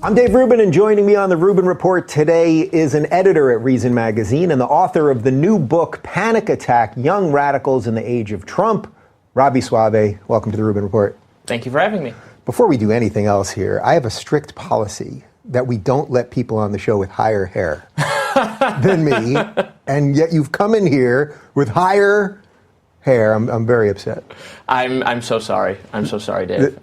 I'm Dave Rubin, and joining me on the Rubin Report today is an editor at Reason Magazine and the author of the new book, Panic Attack, Young Radicals in the Age of Trump, Robby Soave. Welcome to the Rubin Report. Thank you for having me. Before we do anything else here, I have a strict policy that we don't let people on the show with higher hair than me, and yet you've come in here with higher hair. I'm very upset. I'm so sorry. I'm so sorry, Dave.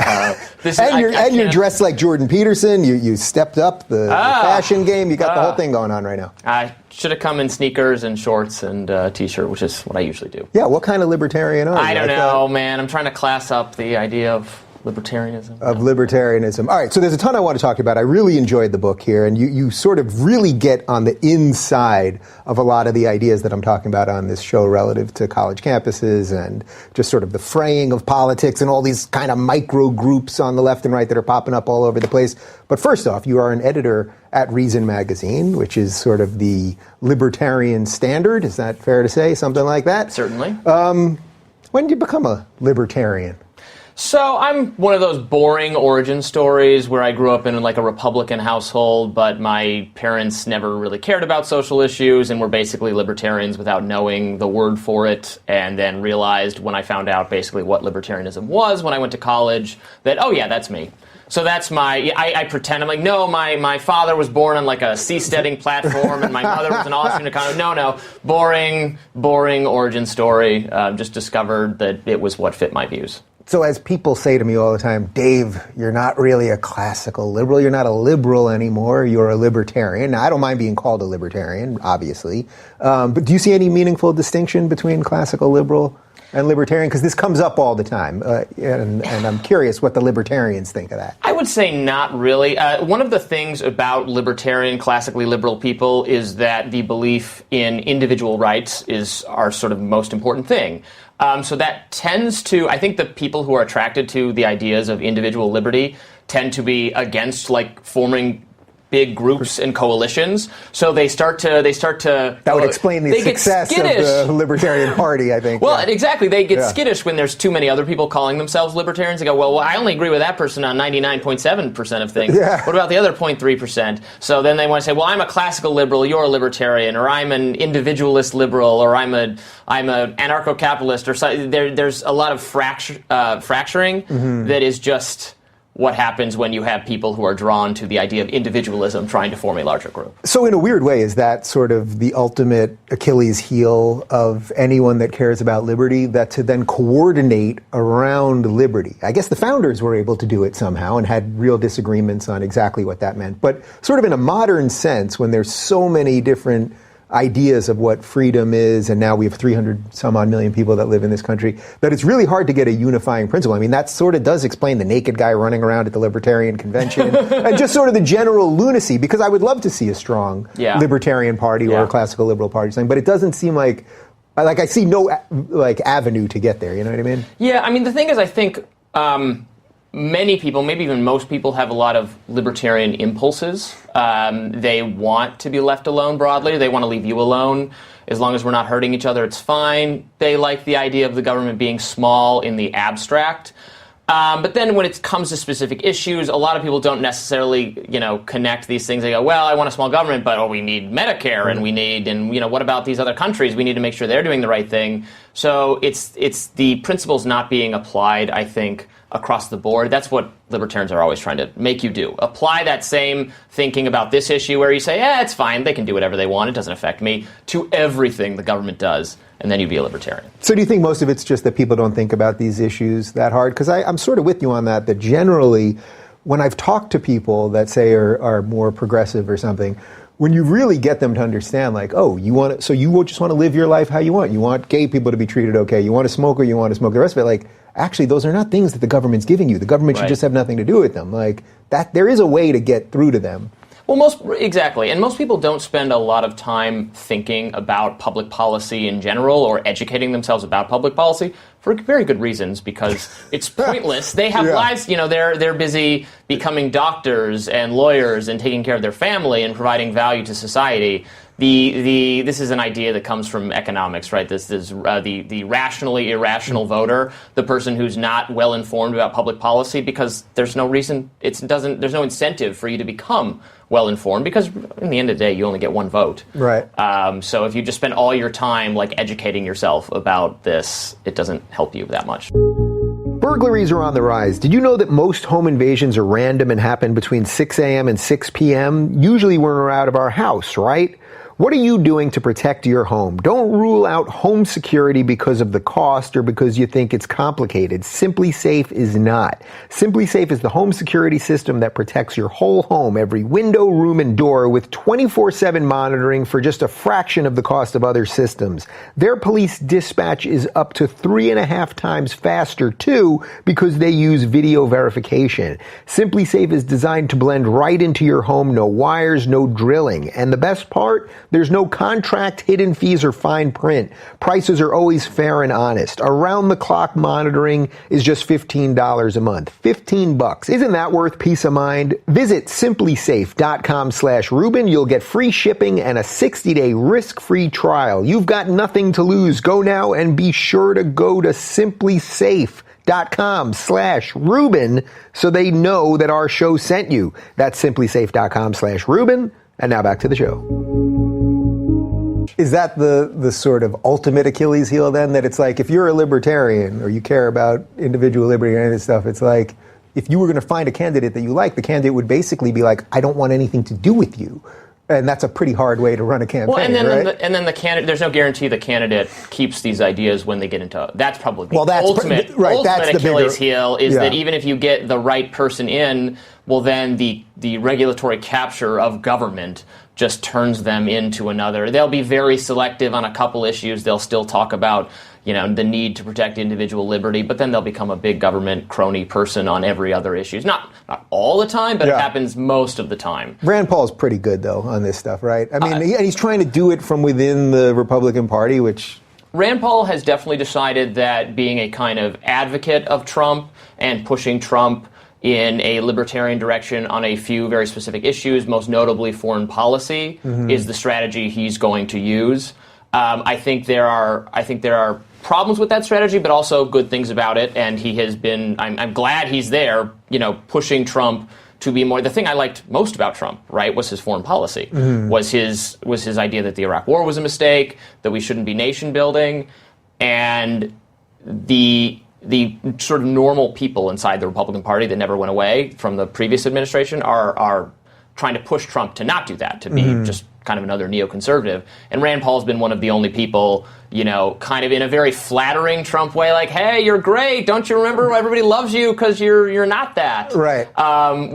You're dressed like Jordan Peterson. You stepped up the fashion game. You got the whole thing going on right now. I should have come in sneakers and shorts and t-shirt, which is what I usually do. Yeah, what kind of libertarian are you? I don't know, man. I'm trying to class up the idea of libertarianism. Libertarianism. All right, so there's a ton I want to talk about. I really enjoyed the book here, and you sort of really get on the inside of a lot of the ideas that I'm talking about on this show relative to college campuses and just sort of the fraying of politics and all these kind of micro groups on the left and right that are popping up all over the place. But first off, you are an editor at Reason Magazine, which is sort of the libertarian standard. Is that fair to say? Something like that? Certainly. When did you become a libertarian? So I'm one of those boring origin stories where I grew up in like a Republican household, but my parents never really cared about social issues and were basically libertarians without knowing the word for it, and then realized when I found out basically what libertarianism was when I went to college that, oh yeah, that's me. So that's I pretend, I'm like, no, my father was born on like a seasteading platform and my mother was an Austrian economist. No, boring origin story. Just discovered that it was what fit my views. So as people say to me all the time, Dave, you're not really a classical liberal. You're not a liberal anymore. You're a libertarian. Now, I don't mind being called a libertarian, obviously. But do you see any meaningful distinction between classical liberal and libertarian? Because this comes up all the time. And I'm curious what the libertarians think of that. I would say not really. One of the things about libertarian, classically liberal people is that the belief in individual rights is our sort of most important thing. So that tends to, I think the people who are attracted to the ideas of individual liberty tend to be against like forming big groups and coalitions. So they start to that would explain the success of the Libertarian Party, I think. Well, exactly. They get skittish when there's too many other people calling themselves libertarians. They go, well, I only agree with that person on 99.7% of things. Yeah. What about the other 0.3%? So then they want to say, well, I'm a classical liberal, you're a libertarian, or I'm an individualist liberal, or I'm a anarcho-capitalist, or something. There's a lot of fracturing that is just what happens when you have people who are drawn to the idea of individualism trying to form a larger group. So in a weird way, is that sort of the ultimate Achilles heel of anyone that cares about liberty, that to then coordinate around liberty? I guess the founders were able to do it somehow and had real disagreements on exactly what that meant. But sort of in a modern sense, when there's so many different ideas of what freedom is, and now we have 300 some odd million people that live in this country, that it's really hard to get a unifying principle. I mean, that sort of does explain the naked guy running around at the Libertarian Convention and just sort of the general lunacy, because I would love to see a strong Libertarian Party or a classical liberal party, something, but it doesn't seem like I see no avenue to get there, you know what I mean? Yeah, I mean, the thing is, I think many people, maybe even most people, have a lot of libertarian impulses. They want to be left alone broadly. They want to leave you alone. As long as we're not hurting each other, it's fine. They like the idea of the government being small in the abstract. But then when it comes to specific issues, a lot of people don't necessarily, connect these things. They go, well, I want a small government, but we need Medicare, and what about these other countries? We need to make sure they're doing the right thing. So it's the principles not being applied, I think, across the board. That's what libertarians are always trying to make you do. Apply that same thinking about this issue where you say, it's fine, they can do whatever they want, it doesn't affect me, to everything the government does, and then you'd be a libertarian. So do you think most of it's just that people don't think about these issues that hard? Because I'm sort of with you on that generally, when I've talked to people that say are more progressive or something, when you really get them to understand, like, you just want to live your life how you want. You want gay people to be treated okay. You want to smoke, or you want to smoke the rest of it. Like, actually, those are not things that the government's giving you. The government should just have nothing to do with them. Like that, there is a way to get through to them. Well, exactly. And most people don't spend a lot of time thinking about public policy in general or educating themselves about public policy for very good reasons, because it's pointless. They have lives, they're busy becoming doctors and lawyers and taking care of their family and providing value to society. This is an idea that comes from economics, right? This is the rationally irrational voter, the person who's not well informed about public policy, because there's no reason there's no incentive for you to become well informed, because in the end of the day you only get one vote. Right. So if you just spend all your time like educating yourself about this, it doesn't help you that much. Burglaries are on the rise. Did you know that most home invasions are random and happen between 6 a.m. and 6 p.m.? Usually when we're out of our house, right? What are you doing to protect your home? Don't rule out home security because of the cost or because you think it's complicated. Simply Safe is not. Simply Safe is the home security system that protects your whole home, every window, room, and door, with 24/7 monitoring for just a fraction of the cost of other systems. Their police dispatch is up to 3.5 times faster, too, because they use video verification. Simply Safe is designed to blend right into your home, no wires, no drilling. And the best part? There's no contract, hidden fees, or fine print. Prices are always fair and honest. Around-the-clock monitoring is just $15 a month. $15. Isn't that worth peace of mind? Visit simplysafe.com/Rubin. You'll get free shipping and a 60-day risk-free trial. You've got nothing to lose. Go now and be sure to go to simplysafe.com/Rubin so they know that our show sent you. That's simplysafe.com/Rubin. And now back to the show. Is that the sort of ultimate Achilles heel then? That it's like, if you're a libertarian or you care about individual liberty and any of this stuff, it's like, if you were going to find a candidate that you like, the candidate would basically be like, I don't want anything to do with you. And that's a pretty hard way to run a campaign, well, and then, right? the candidate, there's no guarantee the candidate keeps these ideas when they get into, that's probably the ultimate Achilles heel, is that even if you get the right person in, well, then the regulatory capture of government just turns them into another. They'll be very selective on a couple issues. They'll still talk about, the need to protect individual liberty, but then they'll become a big government crony person on every other issue. Not all the time, but it happens most of the time. Rand Paul's pretty good, though, on this stuff, right? I mean, he's trying to do it from within the Republican Party, which... Rand Paul has definitely decided that being a kind of advocate of Trump and pushing Trump in a libertarian direction on a few very specific issues, most notably foreign policy, is the strategy he's going to use. I think there are problems with that strategy, but also good things about it. And he has been. I'm glad he's there. Pushing Trump to be more. The thing I liked most about Trump, right, was his foreign policy. Was his idea that the Iraq War was a mistake, that we shouldn't be nation building, and the sort of normal people inside the Republican Party that never went away from the previous administration are trying to push Trump to not do that, to be just kind of another neoconservative. And Rand Paul's been one of the only people, kind of in a very flattering Trump way, like, hey, you're great. Don't you remember everybody loves you because you're not that. Right.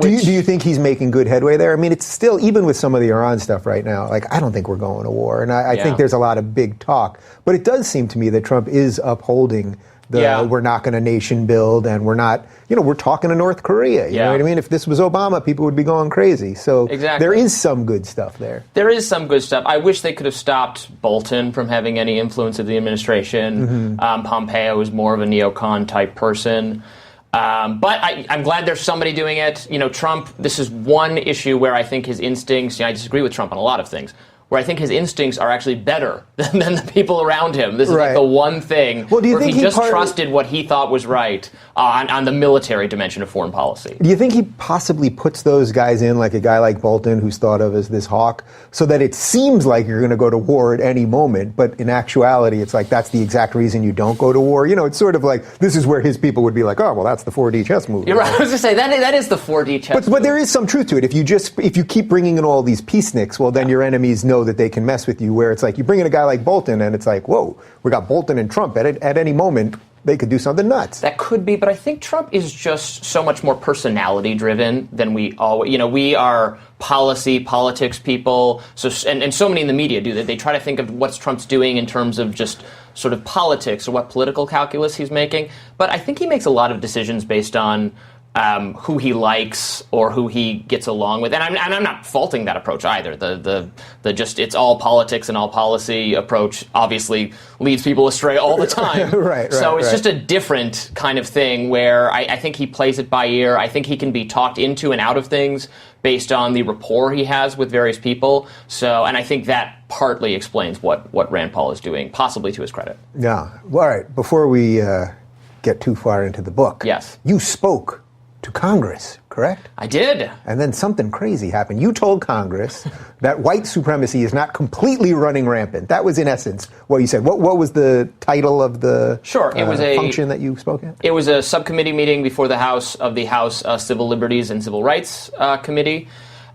Do you think he's making good headway there? I mean, it's still, even with some of the Iran stuff right now, like, I don't think we're going to war. And I think there's a lot of big talk. But it does seem to me that Trump is upholding we're not going to nation build, and we're not, we're talking to North Korea. You know what I mean? If this was Obama, people would be going crazy. So there is some good stuff there. There is some good stuff. I wish they could have stopped Bolton from having any influence of the administration. Pompeo is more of a neocon type person. But I'm glad there's somebody doing it. Trump, this is one issue where I think his instincts, I disagree with Trump on a lot of things, where I think his instincts are actually better than the people around him. This is like the one thing where he just trusted what he thought was right on the military dimension of foreign policy. Do you think he possibly puts those guys in, like a guy like Bolton, who's thought of as this hawk, so that it seems like you're going to go to war at any moment, but in actuality, it's like that's the exact reason you don't go to war? It's sort of like, this is where his people would be like, oh, well, that's the 4D chess move. You're right. I was going to say, that is the 4D chess move. But there is some truth to it. If you keep bringing in all these peaceniks, well, then your enemies know that they can mess with you, where it's like you bring in a guy like Bolton and it's like, whoa, we got Bolton and Trump at any moment. They could do something nuts. That could be, but I think Trump is just so much more personality driven than we always, we are politics people. So, and so many in the media do that. They try to think of what Trump's doing in terms of just sort of politics or what political calculus he's making. But I think he makes a lot of decisions based on who he likes or who he gets along with. And I'm not faulting that approach either. The just it's all politics and all policy approach obviously leads people astray all the time. So it's just a different kind of thing where I think he plays it by ear. I think he can be talked into and out of things based on the rapport he has with various people. So, and I think that partly explains what Rand Paul is doing, possibly to his credit. Yeah. Well, all right. Before we get too far into the book, yes, you spoke to Congress, correct? I did. And then something crazy happened. You told Congress that white supremacy is not completely running rampant. That was, in essence, what you said. What was the title of the it was a function that you spoke at? It was a subcommittee meeting before the House Civil Liberties and Civil Rights Committee.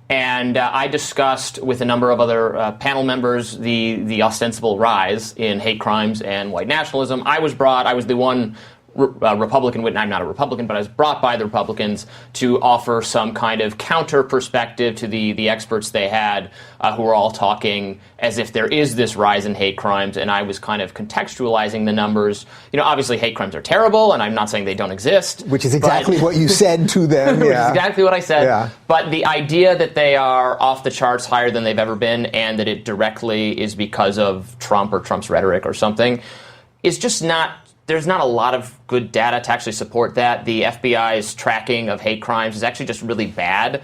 And I discussed with a number of other panel members the ostensible rise in hate crimes and white nationalism. I was the one Republican witness. I'm not a Republican, but I was brought by the Republicans to offer some kind of counter perspective to the experts they had, who were all talking as if there is this rise in hate crimes, and I was kind of contextualizing the numbers. Obviously hate crimes are terrible, and I'm not saying they don't exist. Which is exactly what you said to them. Which is exactly what I said. Yeah. But the idea that they are off the charts higher than they've ever been, and that it directly is because of Trump or Trump's rhetoric or something, is just not. There's not a lot of good data to actually support that. The FBI's tracking of hate crimes is actually just really bad.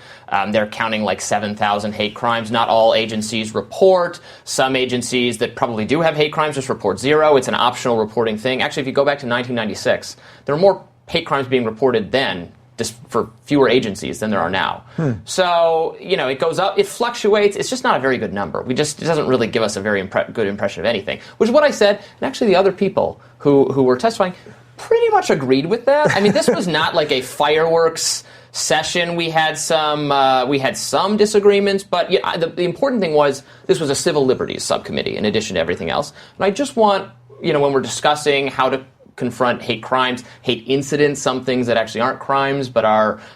They're counting like 7,000 hate crimes. Not all agencies report. Some agencies that probably do have hate crimes just report zero. It's an optional reporting thing. Actually, if you go back to 1996, there were more hate crimes being reported then, just for fewer agencies than there are now. So, it goes up, it fluctuates. It's just not a very good number. It doesn't really give us a very good impression of anything, which is what I said. And actually the other people who were testifying pretty much agreed with that. I mean, this was not like a fireworks session. We had some disagreements, but the important thing was this was a civil liberties subcommittee in addition to everything else. And I just want, when we're discussing how to confront hate crimes, hate incidents, some things that actually aren't crimes but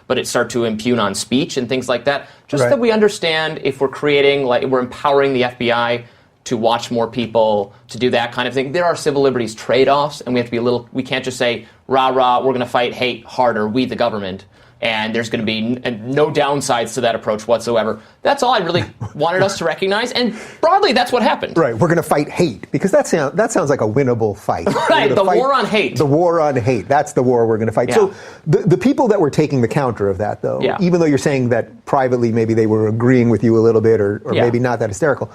it start to impugn on speech and things like that. Just that we understand if we're empowering the FBI to watch more people, to do that kind of thing. There are civil liberties trade-offs, and we have to be we can't just say, rah, rah, we're going to fight hate harder, we the government, and there's going to be no downsides to that approach whatsoever. That's all I really wanted us to recognize, and broadly, that's what happened. Right, we're going to fight hate, because that sounds like a winnable fight. Right, war on hate. The war on hate, that's the war we're going to fight. Yeah. So the people that were taking the counter of that, though, even though you're saying that privately maybe they were agreeing with you a little bit or maybe not that hysterical,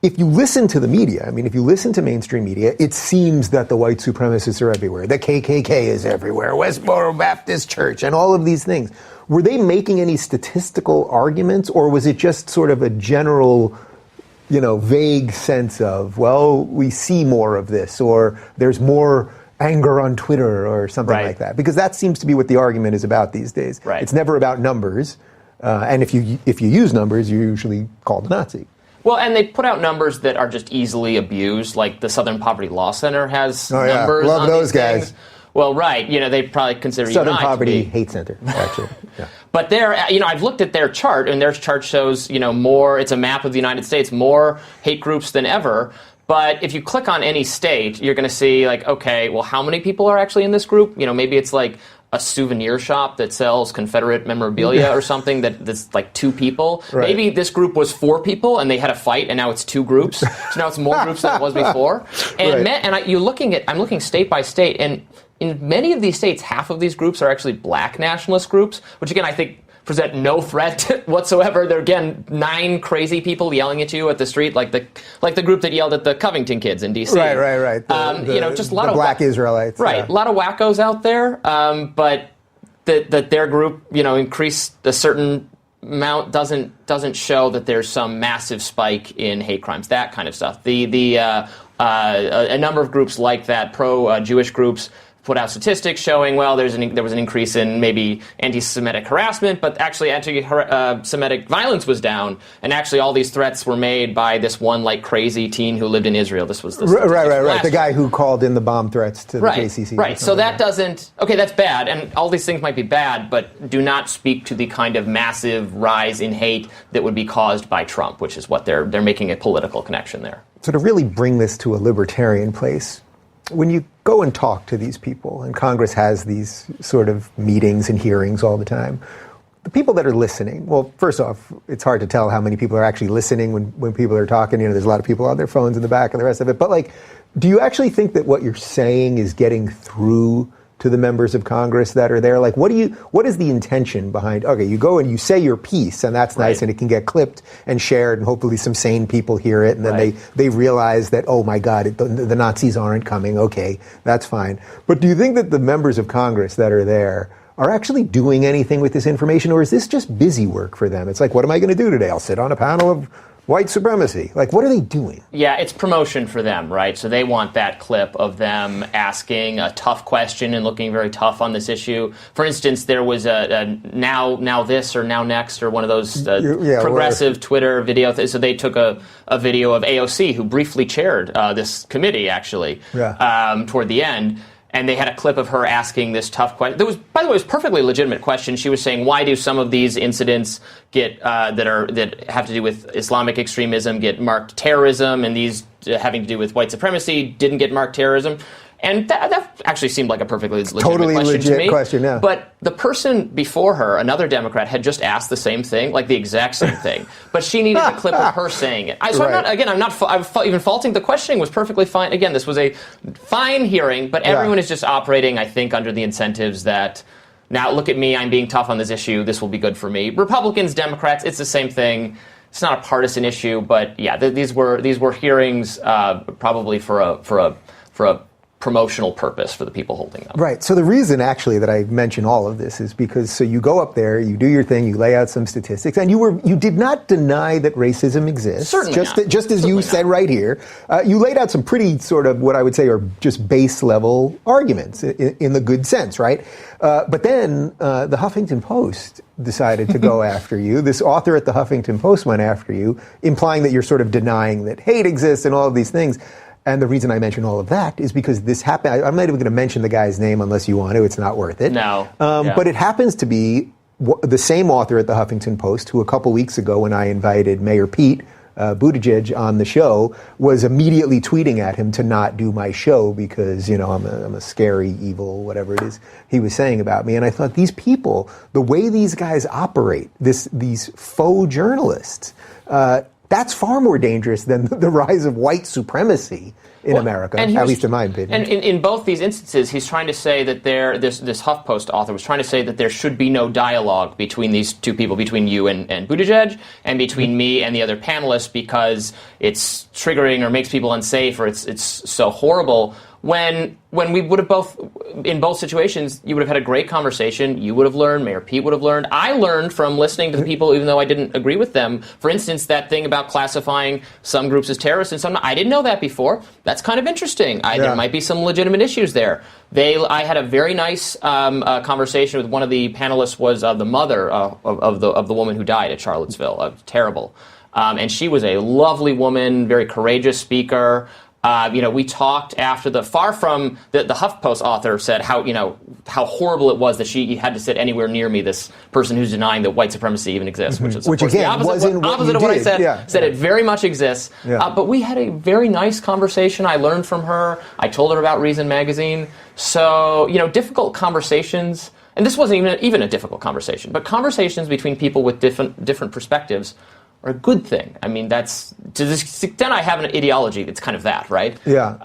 if you listen to the media, if you listen to mainstream media, it seems that the white supremacists are everywhere. The KKK is everywhere, Westboro Baptist Church, and all of these things. Were they making any statistical arguments, or was it just sort of a general, vague sense of, well, we see more of this, or there's more anger on Twitter or something like that? Because that seems to be what the argument is about these days. Right. It's never about numbers, and if you use numbers, you're usually called a Nazi. Well, and they put out numbers that are just easily abused, like the Southern Poverty Law Center has numbers. Love on those these guys. Things. Well, right, they probably consider Southern Poverty Hate Center, actually. Yeah. But I've looked at their chart, and their chart shows, more. It's a map of the United States, more hate groups than ever. But if you click on any state, you're going to see, okay, well, how many people are actually in this group? Maybe it's like a souvenir shop that sells Confederate memorabilia or something that's like 2 people. Right. Maybe this group was 4 people and they had a fight and now it's 2 groups. So now it's more groups than it was before. And I'm looking state by state, and in many of these states, half of these groups are actually black nationalist groups, which again I think present no threat whatsoever. They're again 9 crazy people yelling at you at the street, like the group that yelled at the Covington kids in D.C. Right. Just a lot of black Israelites. Right, a lot of wackos out there. But that their group, increased a certain amount doesn't show that there's some massive spike in hate crimes. That kind of stuff. A number of groups like that, pro-Jewish groups, put out statistics showing, well, there was an increase in maybe anti-Semitic harassment, but actually anti-Semitic violence was down, and actually all these threats were made by this one crazy teen who lived in Israel. This was right. The guy who called in the bomb threats to the JCC. Right. So that doesn't. Okay, that's bad, and all these things might be bad, but do not speak to the kind of massive rise in hate that would be caused by Trump, which is what they're making a political connection there. So to really bring this to a libertarian place, when you go and talk to these people, and Congress has these sort of meetings and hearings all the time, the people that are listening, well, first off, it's hard to tell how many people are actually listening when people are talking. There's a lot of people on their phones in the back and the rest of it. But, like, do you actually think that what you're saying is getting through to the members of Congress that are there? Like, what is the intention behind, okay, you go and you say your piece, and that's nice, and it can get clipped and shared, and hopefully some sane people hear it, and then they realize that, oh my God, the Nazis aren't coming, okay, that's fine. But do you think that the members of Congress that are there are actually doing anything with this information, or is this just busy work for them? It's like, what am I going to do today? I'll sit on a panel of white supremacy. Like, what are they doing? Yeah, it's promotion for them, right? So they want that clip of them asking a tough question and looking very tough on this issue. For instance, there was a now this or now next or one of those progressive Twitter video. So they took a video of AOC, who briefly chaired this committee, actually, toward the end. And they had a clip of her asking this tough question. There was, by the way, it was a perfectly legitimate question. She was saying, why do some of these incidents get that have to do with Islamic extremism get marked terrorism, and these having to do with white supremacy didn't get marked terrorism? And that actually seemed like a perfectly legitimate question to me. Question, yeah. But the person before her, another Democrat, had just asked the same thing, like the exact same thing. But she needed a clip of her saying it. I'm not even faulting. The questioning was perfectly fine. Again, this was a fine hearing, but everyone is just operating, I think, under the incentives that, now look at me, I'm being tough on this issue, this will be good for me. Republicans, Democrats, it's the same thing. It's not a partisan issue, but yeah, these were hearings probably for a promotional purpose for the people holding them. Right. So the reason, actually, that I mention all of this is because, so you go up there, you do your thing, you lay out some statistics, and you did not deny that racism exists. Certainly just as you said right here. You laid out some pretty sort of what I would say are just base level arguments in the good sense, right? But then the Huffington Post decided to go after you. This author at the Huffington Post went after you, implying that you're sort of denying that hate exists and all of these things. And the reason I mention all of that is because this happened. I'm not even going to mention the guy's name unless you want to. It's not worth it. No. But it happens to be the same author at the Huffington Post who a couple weeks ago, when I invited Mayor Pete Buttigieg on the show, was immediately tweeting at him to not do my show because, I'm a scary, evil, whatever it is he was saying about me. And I thought, these people, the way these guys operate, these faux journalists, that's far more dangerous than the rise of white supremacy in America, at least in my opinion. And in both these instances, he's trying to say that this HuffPost author was trying to say that there should be no dialogue between these two people, between you and Buttigieg, and between me and the other panelists, because it's triggering or makes people unsafe, or it's so horrible. When we would have in both situations, you would have had a great conversation. You would have learned. Mayor Pete would have learned. I learned from listening to the people, even though I didn't agree with them. For instance, that thing about classifying some groups as terrorists and some not. I didn't know that before. That's kind of interesting. There might be some legitimate issues there. I had a very nice conversation with one of the panelists. Was the mother of the woman who died at Charlottesville. Terrible. And she was a lovely woman, very courageous speaker. We talked after far from the HuffPost author said how horrible it was that she had to sit anywhere near me, this person who's denying that white supremacy even exists, which is again, the opposite of what I said. Said it very much exists. But we had a very nice conversation. I learned from her. I told her about Reason Magazine. So, difficult conversations, and this wasn't even a difficult conversation, but conversations between people with different perspectives are a good thing. I mean, that's, to this extent I have an ideology, it's kind of that, right? Yeah.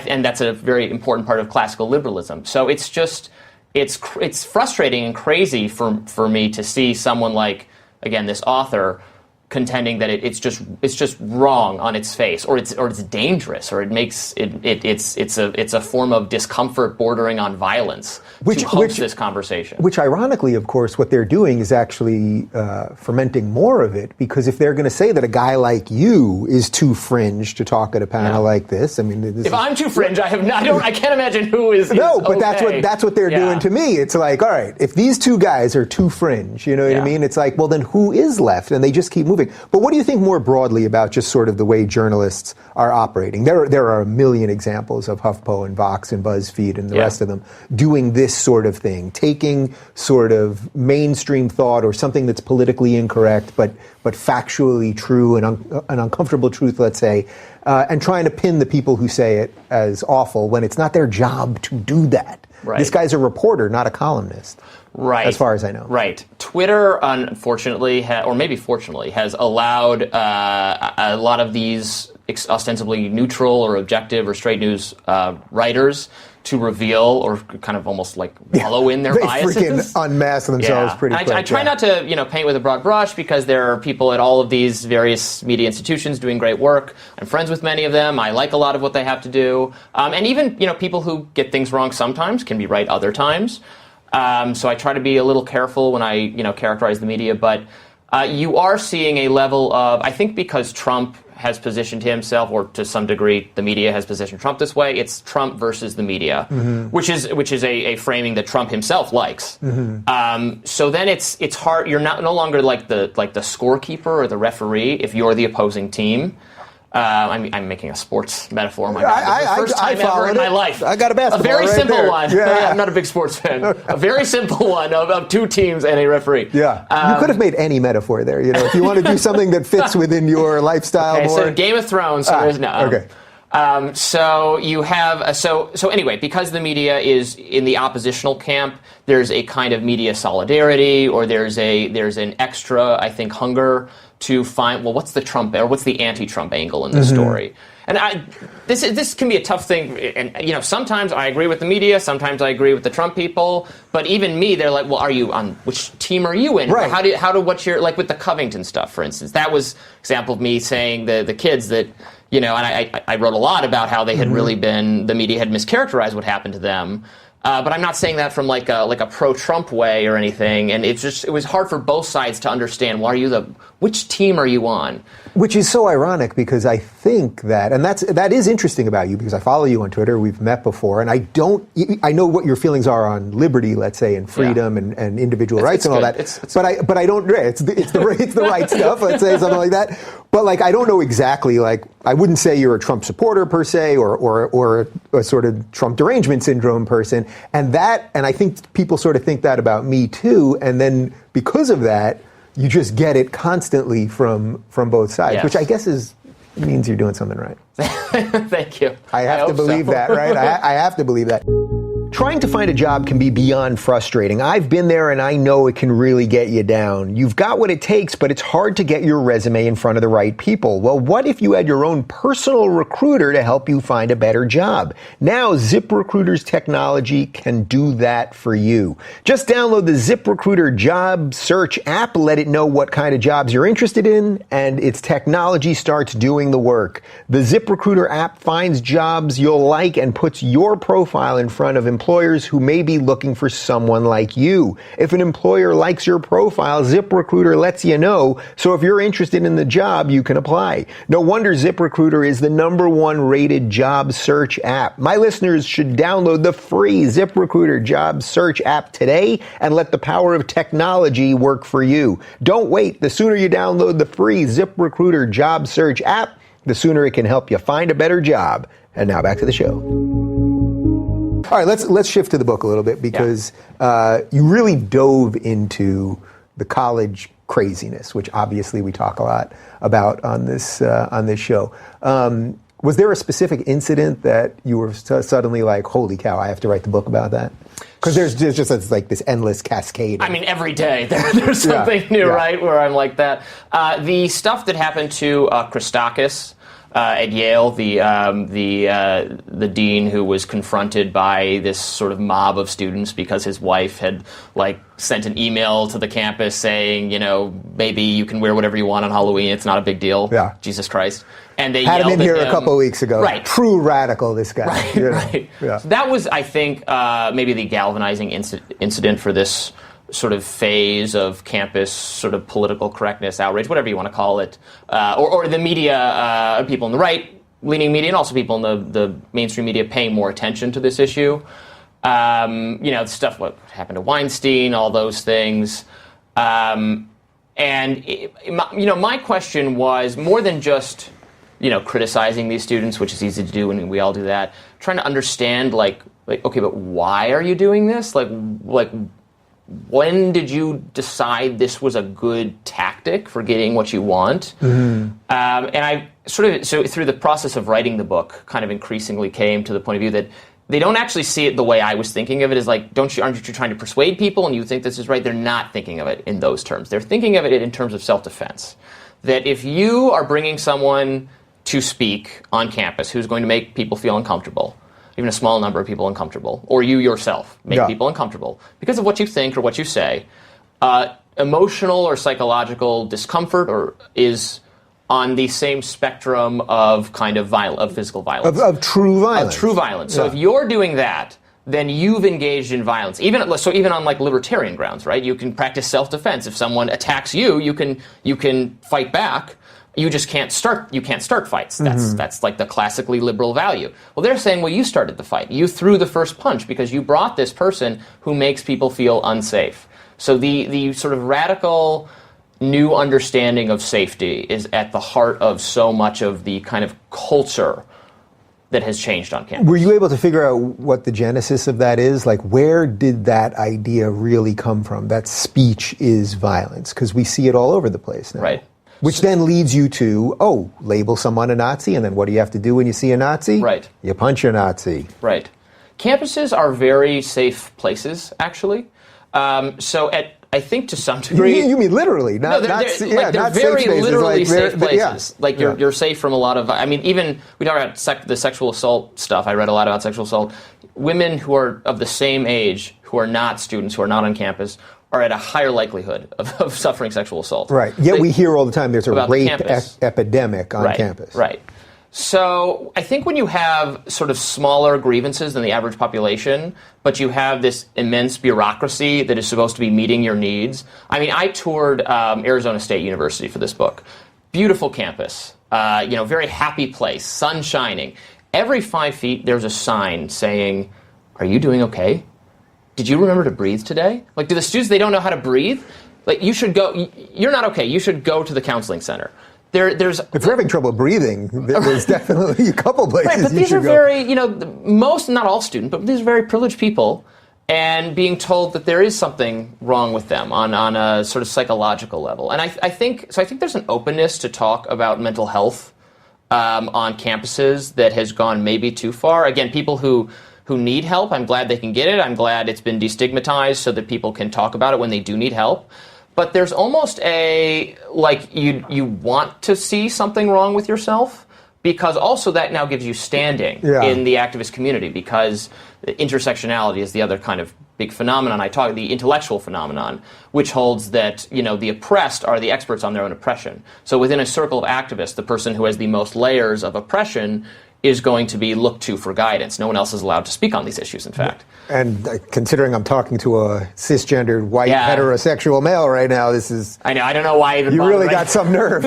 And that's a very important part of classical liberalism. So it's just, it's frustrating and crazy for me to see someone like, again, this author contending that it's just wrong on its face, or it's dangerous, or it's a form of discomfort bordering on violence to host this conversation. Which, ironically, of course, what they're doing is actually fermenting more of it, because if they're going to say that a guy like you is too fringe to talk at a panel like this, I mean, if I'm too fringe, I can't imagine who is. No, but okay. that's what they're doing to me. It's like, all right, if these two guys are too fringe, you know what I mean? It's like, well, then who is left? And they just keep moving. moving. But what do you think more broadly about just sort of the way journalists are operating? There are a million examples of HuffPo and Vox and BuzzFeed and the rest of them doing this sort of thing, taking sort of mainstream thought or something that's politically incorrect but factually true and an uncomfortable truth, let's say, and trying to pin the people who say it as awful when it's not their job to do that. Right. This guy's a reporter, not a columnist. Right. As far as I know. Right. Twitter, unfortunately, or maybe fortunately, has allowed a lot of these ostensibly neutral or objective or straight news writers to reveal or kind of almost like wallow in their biases. They freaking unmask themselves pretty quick. I try not to, paint with a broad brush because there are people at all of these various media institutions doing great work. I'm friends with many of them. I like a lot of what they have to do. And even, people who get things wrong sometimes can be right other times. So I try to be a little careful when I, characterize the media. But you are seeing a level of, I think because Trump has positioned himself, or to some degree the media has positioned Trump this way, it's Trump versus the media, which is a framing that Trump himself likes. So then it's hard. You're no longer like the scorekeeper or the referee if you're the opposing team. I'm making a sports metaphor. My God. First time ever in my life. I got a basketball. A very right simple there. one. Yeah. I'm not a big sports fan. A very simple one of two teams and a referee. Yeah. You could have made any metaphor there. If you want to do something that fits within your lifestyle more. So Game of Thrones. So there's no. Okay. So you have so anyway, because the media is in the oppositional camp, there's a kind of media solidarity, or there's an extra, I think, hunger to find, well, what's the Trump or what's the anti-Trump angle in this story? And this can be a tough thing. And sometimes I agree with the media, sometimes I agree with the Trump people. But even me, they're like, well, are you on which team are you in? Right. What's your, like with the Covington stuff, for instance? That was example of me saying the kids that. And I wrote a lot about how they had really been, the media had mischaracterized what happened to them. But I'm not saying that from like a pro-Trump way or anything. And it was hard for both sides to understand. Which team are you on? Which is so ironic because I think that, and that is interesting about you because I follow you on Twitter. We've met before, and I know what your feelings are on liberty, let's say, and freedom and individual rights and all that. But I don't. It's the right stuff. Let's say something like that. But I don't know exactly. I wouldn't say you're a Trump supporter per se, or a sort of Trump derangement syndrome person. And I think people sort of think that about me too. And then because of that, you just get it constantly from both sides, which I guess means you're doing something right. Thank you. I have to believe that, right? I have to believe that. Trying to find a job can be beyond frustrating. I've been there and I know it can really get you down. You've got what it takes, but it's hard to get your resume in front of the right people. Well, what if you had your own personal recruiter to help you find a better job? Now, ZipRecruiter's technology can do that for you. Just download the ZipRecruiter job search app, let it know what kind of jobs you're interested in, and its technology starts doing the work. The ZipRecruiter app finds jobs you'll like and puts your profile in front of employers who may be looking for someone like you. If an employer likes your profile, ZipRecruiter lets you know, so if you're interested in the job, you can apply. No wonder ZipRecruiter is the #1 rated job search app. My listeners should download the free ZipRecruiter job search app today and let the power of technology work for you. Don't wait. The sooner you download the free ZipRecruiter job search app, the sooner it can help you find a better job. And now back to the show. All right, let's shift to the book a little bit because you really dove into the college craziness, which obviously we talk a lot about on this show. Was there a specific incident that you were suddenly like, holy cow, I have to write the book about that? Because there's just this endless cascade. I mean, every day there's something new, right, where I'm like that. The stuff that happened to Christakis, at Yale, the dean who was confronted by this sort of mob of students because his wife had sent an email to the campus saying, maybe you can wear whatever you want on Halloween. It's not a big deal. Yeah. Jesus Christ. And they had yelled him in here at a couple of weeks ago. Right. True radical, this guy. Right. Yeah. So that was, I think, maybe the galvanizing incident for this sort of phase of campus sort of political correctness, outrage, whatever you want to call it, or the media, people in the right-leaning media and also people in the mainstream media paying more attention to this issue. The stuff, what happened to Weinstein, all those things. And my question was more than just criticizing these students, which is easy to do, and we all do that. Trying to understand, like, okay, but why are you doing this? Like, when did you decide this was a good tactic for getting what you want? And I so through the process of writing the book, kind of increasingly came to the point of view that they don't actually see it the way I was thinking of it, as like, aren't you trying to persuade people and you think this is right? They're not thinking of it in those terms. They're thinking of it in terms of self-defense. That if you are bringing someone to speak on campus who's going to make people feel uncomfortable, even a small number of people uncomfortable, or you yourself make people uncomfortable because of what you think or what you say, emotional or psychological discomfort is on the same spectrum of kind of physical violence. Of true violence. Of true violence. So if you're doing that, then you've engaged in violence. Even on like libertarian grounds, right? You can practice self-defense. If someone attacks you, you can fight back. You just can't start fights. That's like the classically liberal value. Well, they're saying, well, you started the fight. You threw the first punch because you brought this person who makes people feel unsafe. So the sort of radical new understanding of safety is at the heart of so much of the kind of culture that has changed on campus. Were you able to figure out what the genesis of that is? Like, where did that idea really come from, that speech is violence? Because we see it all over the place now. Right. Which then leads you to, label someone a Nazi, and then what do you have to do when you see a Nazi? Right. You punch a Nazi. Right. Campuses are very safe places, actually. I think to some degree... You mean literally, not they're not very safe literally safe places. Yeah. You're safe from a lot of... I mean, even we talk about the sexual assault stuff. I read a lot about sexual assault. Women who are of the same age, who are not students, who are not on campus, are at a higher likelihood of suffering sexual assault. Right. Yet we hear all the time there's a rape epidemic on right, campus. Right. So I think when you have sort of smaller grievances than the average population, but you have this immense bureaucracy that is supposed to be meeting your needs. I mean, I toured Arizona State University for this book. Beautiful campus, very happy place, sun shining. Every 5 feet, there's a sign saying, "Are you doing okay? Did you remember to breathe today?" Like, do the students, they don't know how to breathe? Like, you should go, you're not okay, you should go to the counseling center. If you're having trouble breathing, there's definitely a couple places right, but these are very, most, not all students, but these are very privileged people, and being told that there is something wrong with them on a sort of psychological level. And I think there's an openness to talk about mental health on campuses that has gone maybe too far. Again, people who need help, I'm glad they can get it. I'm glad it's been destigmatized so that people can talk about it when they do need help. But there's almost you want to see something wrong with yourself, because also that now gives you standing in the activist community, because intersectionality is the other kind of big phenomenon. The intellectual phenomenon, which holds that, the oppressed are the experts on their own oppression. So within a circle of activists, the person who has the most layers of oppression is going to be looked to for guidance. No one else is allowed to speak on these issues, in fact. And considering I'm talking to a cisgendered, white, heterosexual male right now, this is... I know, I don't know why I even... You really got some nerve.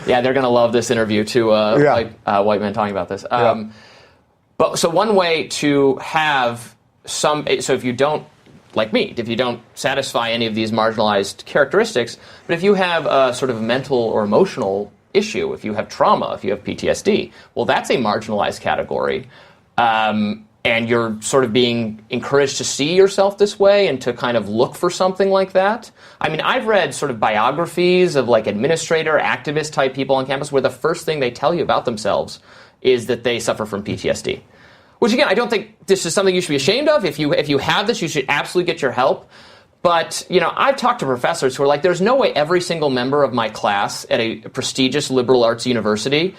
Yeah, they're going to love this interview, too, white men talking about this. But so one way to have so if you don't, like me, if you don't satisfy any of these marginalized characteristics, but if you have a sort of mental or emotional issue, if you have trauma, if you have PTSD, well, that's a marginalized category. And you're sort of being encouraged to see yourself this way and to kind of look for something like that. I mean, I've read sort of biographies of like administrator, activist type people on campus where the first thing they tell you about themselves is that they suffer from PTSD. Which, again, I don't think this is something you should be ashamed of. If you have this, you should absolutely get your help. But, I've talked to professors who are like, there's no way every single member of my class at a prestigious liberal arts university,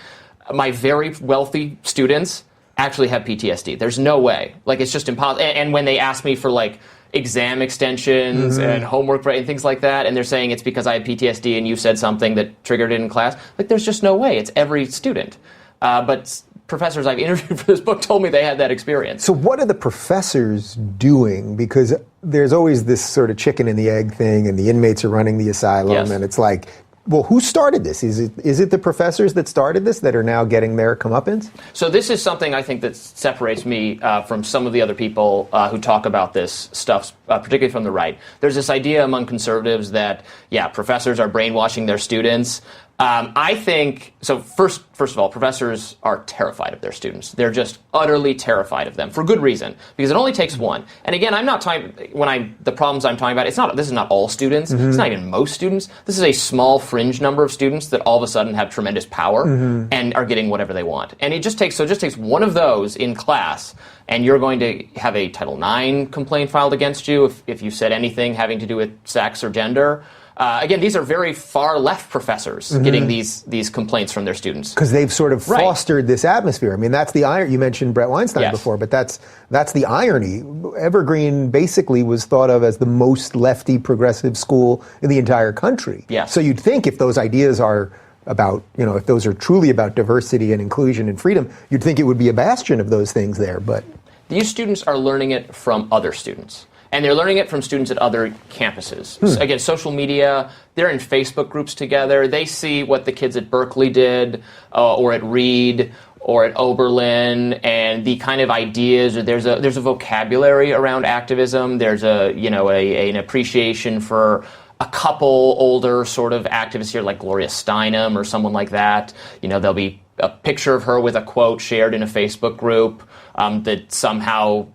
my very wealthy students, actually have PTSD. There's no way. Like, it's just impossible. And when they ask me for, like, exam extensions and homework and things like that, and they're saying it's because I have PTSD and you said something that triggered it in class, like, there's just no way. It's every student. But professors I've interviewed for this book told me they had that experience. So what are the professors doing? Because there's always this sort of chicken and the egg thing, and the inmates are running the asylum, and it's like, Well, who started this? Is it the professors that started this that are now getting their comeuppance? So this is something I think that separates me from some of the other people who talk about this stuff, particularly from the right. There's this idea among conservatives that, professors are brainwashing their students. I think, so first of all, professors are terrified of their students. They're just utterly terrified of them for good reason, because it only takes one. And again, I'm not talking, the problems I'm talking about, this is not all students. It's not even most students. This is a small fringe number of students that all of a sudden have tremendous power and are getting whatever they want. And it just takes one of those in class, and you're going to have a Title IX complaint filed against you if you said anything having to do with sex or gender. Again, these are very far left professors getting these complaints from their students. Because they've sort of fostered this atmosphere. I mean, that's the irony. You mentioned Brett Weinstein before, but that's the irony. Evergreen basically was thought of as the most lefty progressive school in the entire country. Yes. So you'd think if those ideas are about, if those are truly about diversity and inclusion and freedom, you'd think it would be a bastion of those things there. But these students are learning it from other students. And they're learning it from students at other campuses. So again, social media, they're in Facebook groups together. They see what the kids at Berkeley did, or at Reed, or at Oberlin, and the kind of ideas. There's a vocabulary around activism. There's an appreciation for a couple older sort of activists here, like Gloria Steinem or someone like that. There'll be a picture of her with a quote shared in a Facebook group that somehow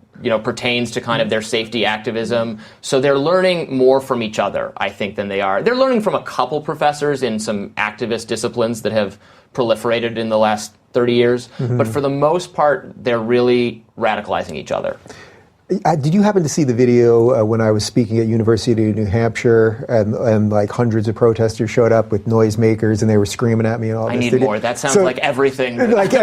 pertains to kind of their safety activism. So they're learning more from each other, I think, than they are. They're learning from a couple professors in some activist disciplines that have proliferated in the last 30 years. But for the most part, they're really radicalizing each other. Did you happen to see the video when I was speaking at University of New Hampshire and like hundreds of protesters showed up with noisemakers and they were screaming at me and all this? I need more. That sounds like everything. You could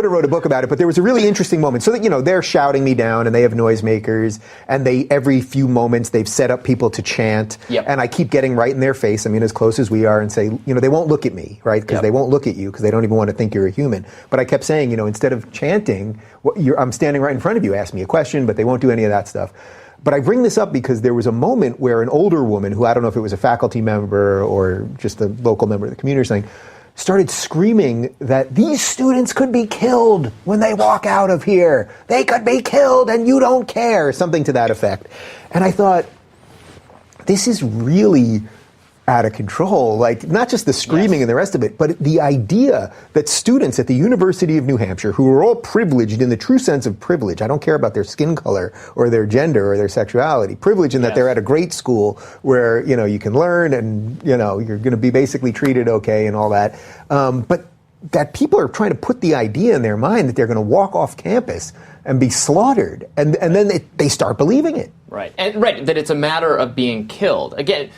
have wrote a book about it. But there was a really interesting moment. So that they're shouting me down and they have noisemakers and every few moments they've set up people to chant. Yep. And I keep getting right in their face. I mean, as close as we are, and say, they won't look at me, right? Because they won't look at you because they don't even want to think you're a human. But I kept saying, instead of chanting, I'm standing right in front of you, ask me a question, but they won't do any of that stuff. But I bring this up because there was a moment where an older woman, who I don't know if it was a faculty member or just a local member of the community or something, started screaming that these students could be killed when they walk out of here. They could be killed and you don't care, something to that effect. And I thought, this is really out of control, like not just the screaming and the rest of it, but the idea that students at the University of New Hampshire, who are all privileged in the true sense of privilege, I don't care about their skin color or their gender or their sexuality, privilege in that they're at a great school where, you can learn and, you're going to be basically treated okay and all that. But that people are trying to put the idea in their mind that they're going to walk off campus and be slaughtered. And then they start believing it. Right. That it's a matter of being killed. Again,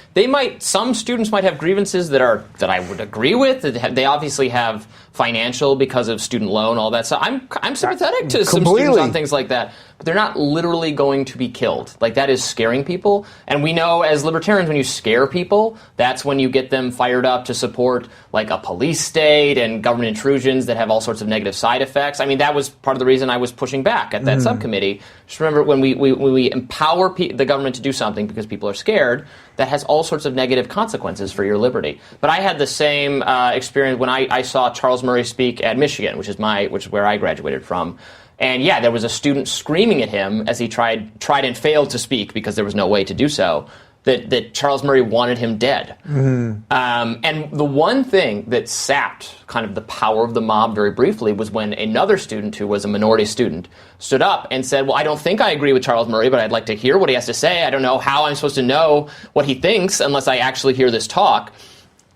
some students might have grievances that I would agree with. They obviously have financial because of student loan, all that. So I'm sympathetic to some students on things like that. But they're not literally going to be killed. Like, that is scaring people. And we know as libertarians, when you scare people, that's when you get them fired up to support like a police state and government intrusions that have all sorts of negative side effects. I mean, that was part of the reason I was pushing back at that subcommittee. Just remember, when we empower the government to do something because people are scared, that has all sorts of negative consequences for your liberty. But I had the same experience when I saw Charles Murray speak at Michigan, which is where I graduated from. And there was a student screaming at him as he tried and failed to speak because there was no way to do so, that Charles Murray wanted him dead. And the one thing that sapped kind of the power of the mob very briefly was when another student, who was a minority student, stood up and said, well, I don't think I agree with Charles Murray, but I'd like to hear what he has to say. I don't know how I'm supposed to know what he thinks unless I actually hear this talk.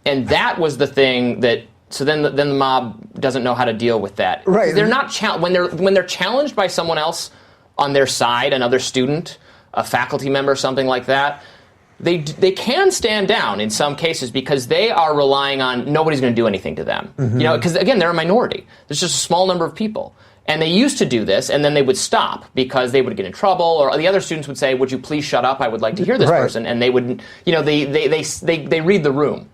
And that was the thing that... So then the mob doesn't know how to deal with that. Right. They're not when they're challenged by someone else on their side, another student, a faculty member, something like that. They can stand down in some cases because they are relying on nobody's going to do anything to them. Because again, they're a minority. There's just a small number of people. And they used to do this, and then they would stop because they would get in trouble, or the other students would say, would you please shut up? I would like to hear this person. And they would, they read the room.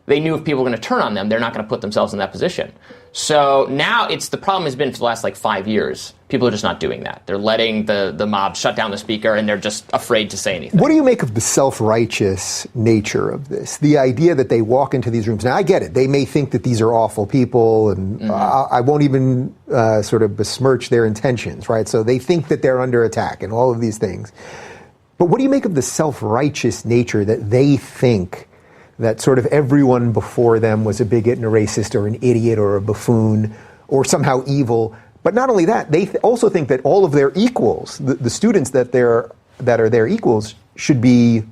they knew if people were going to turn on them, they're not going to put themselves in that position. So now the problem has been for the last 5 years, people are just not doing that. They're letting the mob shut down the speaker, and they're just afraid to say anything. What do you make of the self-righteous nature of this? The idea that they walk into these rooms. Now, I get it. They may think that these are awful people, and I won't even sort of besmirch their intentions, right? So they think that they're under attack and all of these things. But what do you make of the self-righteous nature that they think that sort of everyone before them was a bigot and a racist or an idiot or a buffoon or somehow evil? But not only that, they also think that all of their equals, the students that are their equals, should be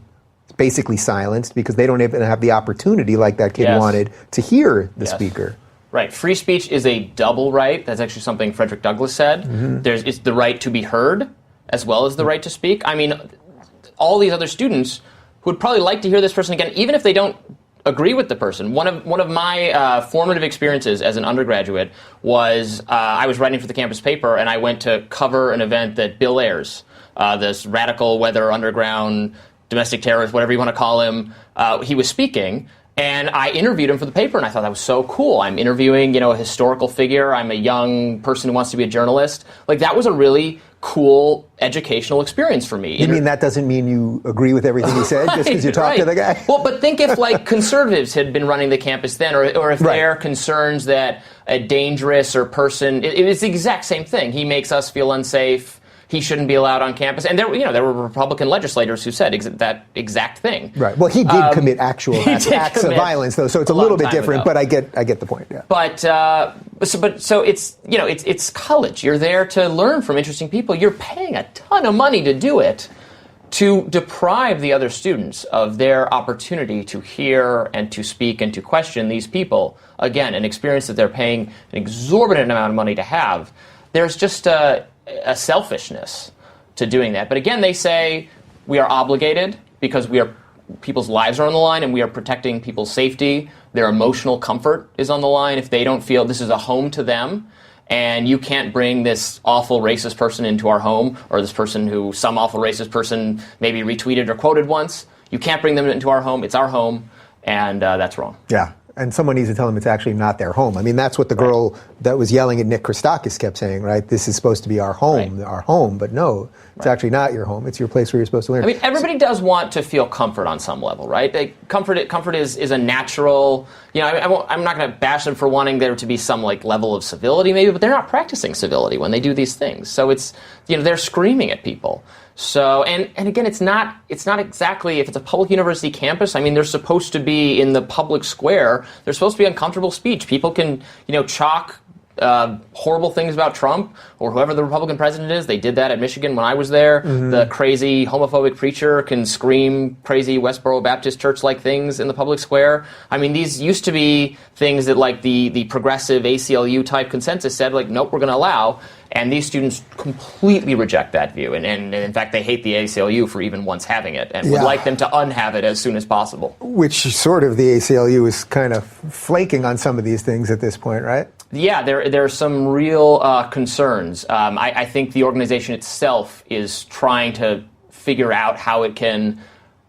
basically silenced because they don't even have the opportunity, like that kid wanted, to hear the speaker. Right. Free speech is a double right. That's actually something Frederick Douglass said. It's the right to be heard as well as the right to speak. I mean, all these other students who would probably like to hear this person again, even if they don't agree with the person. One of my formative experiences as an undergraduate was I was writing for the campus paper, and I went to cover an event that Bill Ayers, this radical weather underground domestic terrorist, whatever you want to call him, he was speaking. And I interviewed him for the paper, and I thought that was so cool. I'm interviewing, a historical figure. I'm a young person who wants to be a journalist. That was a really cool educational experience for me. You mean that doesn't mean you agree with everything he said just because you talked to the guy? Well, but think if conservatives had been running the campus then, or if their concerns that a dangerous or person, it was the exact same thing. He makes us feel unsafe. He shouldn't be allowed on campus. And there were Republican legislators who said that exact thing. Right. Well, he did commit actual acts of violence, though, so it's a little bit different. But I get the point. Yeah. But so it's college. You're there to learn from interesting people. You're paying a ton of money to do it, to deprive the other students of their opportunity to hear and to speak and to question these people. Again, an experience that they're paying an exorbitant amount of money to have. There's just a selfishness to doing that. But again, they say we are obligated because people's lives are on the line and we are protecting people's safety. Their emotional comfort is on the line if they don't feel this is a home to them. And you can't bring this awful racist person into our home, or this person who some awful racist person maybe retweeted or quoted once. You can't bring them into our home. It's our home, and that's wrong. Yeah. And someone needs to tell them it's actually not their home. I mean, that's what the girl that was yelling at Nick Christakis kept saying, right? This is supposed to be our home, but no, it's actually not your home. It's your place where you're supposed to learn. I mean, everybody does want to feel comfort on some level, right? Comfort is a natural, I'm not going to bash them for wanting there to be some level of civility maybe, but they're not practicing civility when they do these things. So it's, they're screaming at people. So, and again, it's not exactly, if it's a public university campus, I mean, they're supposed to be in the public square. They're supposed to be uncomfortable speech. People can, chalk horrible things about Trump or whoever the Republican president is. They did that at Michigan when I was there. The crazy homophobic preacher can scream crazy Westboro Baptist Church-like things in the public square. I mean, these used to be things that the progressive ACLU-type consensus said, nope, we're going to allow. And these students completely reject that view. And in fact, they hate the ACLU for even once having it and would like them to unhave it as soon as possible. Which sort of the ACLU is kind of flaking on some of these things at this point, right? Yeah, there are some real concerns. I think the organization itself is trying to figure out how it can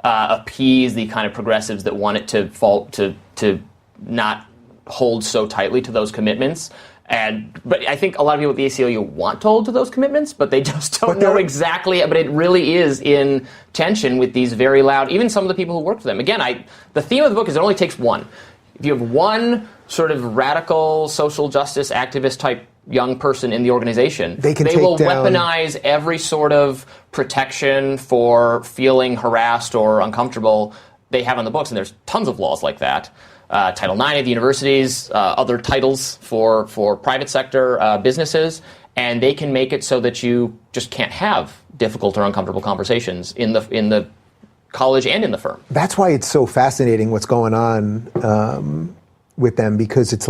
appease the kind of progressives that want it to fall to not hold so tightly to those commitments. But I think a lot of people at the ACLU want to hold to those commitments, but they just don't know exactly. But it really is in tension with these very loud, even some of the people who work for them. Again, the theme of the book is it only takes one. If you have one sort of radical social justice activist type young person in the organization, they will weaponize every sort of protection for feeling harassed or uncomfortable they have on the books. And there's tons of laws like that. Title IX at the universities, other titles for private sector businesses, and they can make it so that you just can't have difficult or uncomfortable conversations in the college and in the firm. That's why it's so fascinating what's going on with them, because it's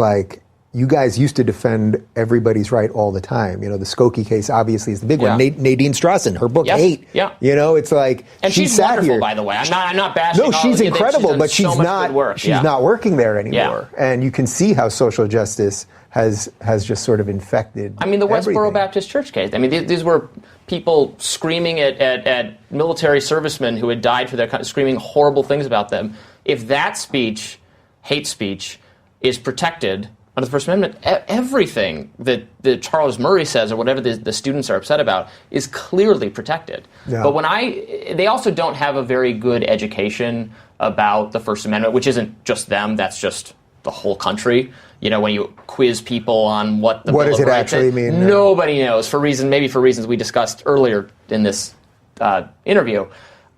you guys used to defend everybody's right all the time. The Skokie case obviously is the big one. Nadine Strassen, her book Hate. Yeah. It's and she's wonderful, here. By the way. I'm not bashing. No, she's incredible, but she's not working there anymore. Yeah. And you can see how social justice has just sort of infected. I mean, the Westboro Baptist Church case. I mean, these were people screaming at military servicemen who had died for their country, screaming horrible things about them. If that speech hate speech is protected under the First Amendment. Everything that Charles Murray says or whatever the students are upset about is clearly protected. Yeah. But they also don't have a very good education about the First Amendment, which isn't just them, that's just the whole country. When you quiz people on what Bill does of it Rights actually mean? Nobody knows, maybe for reasons we discussed earlier in this interview.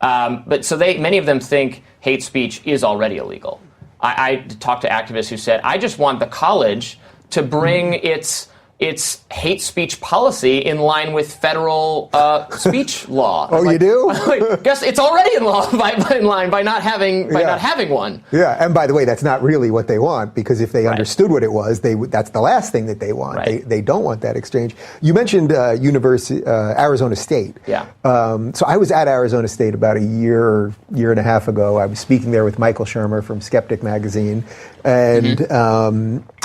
But so many of them think hate speech is already illegal. I talked to activists who said, I just want the college to bring its hate speech policy in line with federal speech law. Oh, you do? Guess it's already in line by not having one. Yeah, and by the way, that's not really what they want, because if they understood what it was, that's the last thing that they want. Right. They don't want that exchange. You mentioned Arizona State. Yeah. So I was at Arizona State about a year and a half ago. I was speaking there with Michael Shermer from Skeptic Magazine, and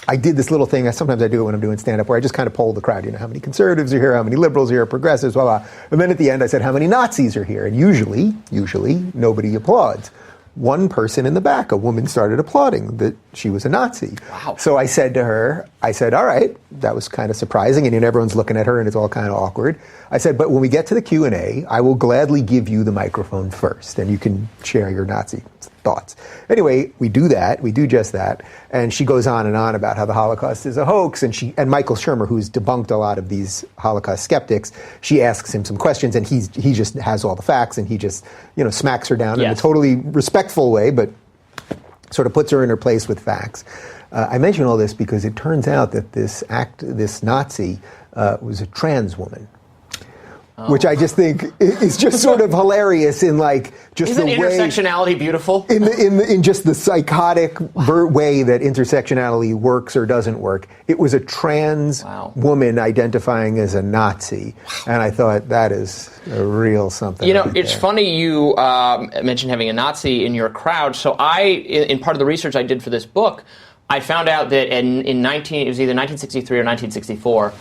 I did this little thing. Sometimes I do it when I'm doing stand-up, where I just kind of poll the crowd. How many conservatives are here? How many liberals are here? Progressives, blah, blah. And then at the end I said, how many Nazis are here? And usually, nobody applauds. One person in the back, a woman, started applauding that she was a Nazi. Wow. So I said to her, all right, that was kind of surprising, and everyone's looking at her and it's all kind of awkward. I said, but when we get to the Q&A, I will gladly give you the microphone first, and you can share your Nazi thoughts. Anyway, we do just that, and she goes on and on about how the Holocaust is a hoax, and Michael Shermer, who's debunked a lot of these Holocaust skeptics, she asks him some questions, and he just has all the facts, and he just smacks her down in a totally respectful way, but sort of puts her in her place with facts. I mention all this because it turns out that this Nazi was a trans woman. Which I just think is just sort of hilarious in just Isn't the way intersectionality beautiful? in just the psychotic way that intersectionality works or doesn't work. It was a trans woman identifying as a Nazi, and I thought that is a real something. It's funny you mentioned having a Nazi in your crowd. So in part of the research I did for this book, I found out that it was either 1963 or 1964.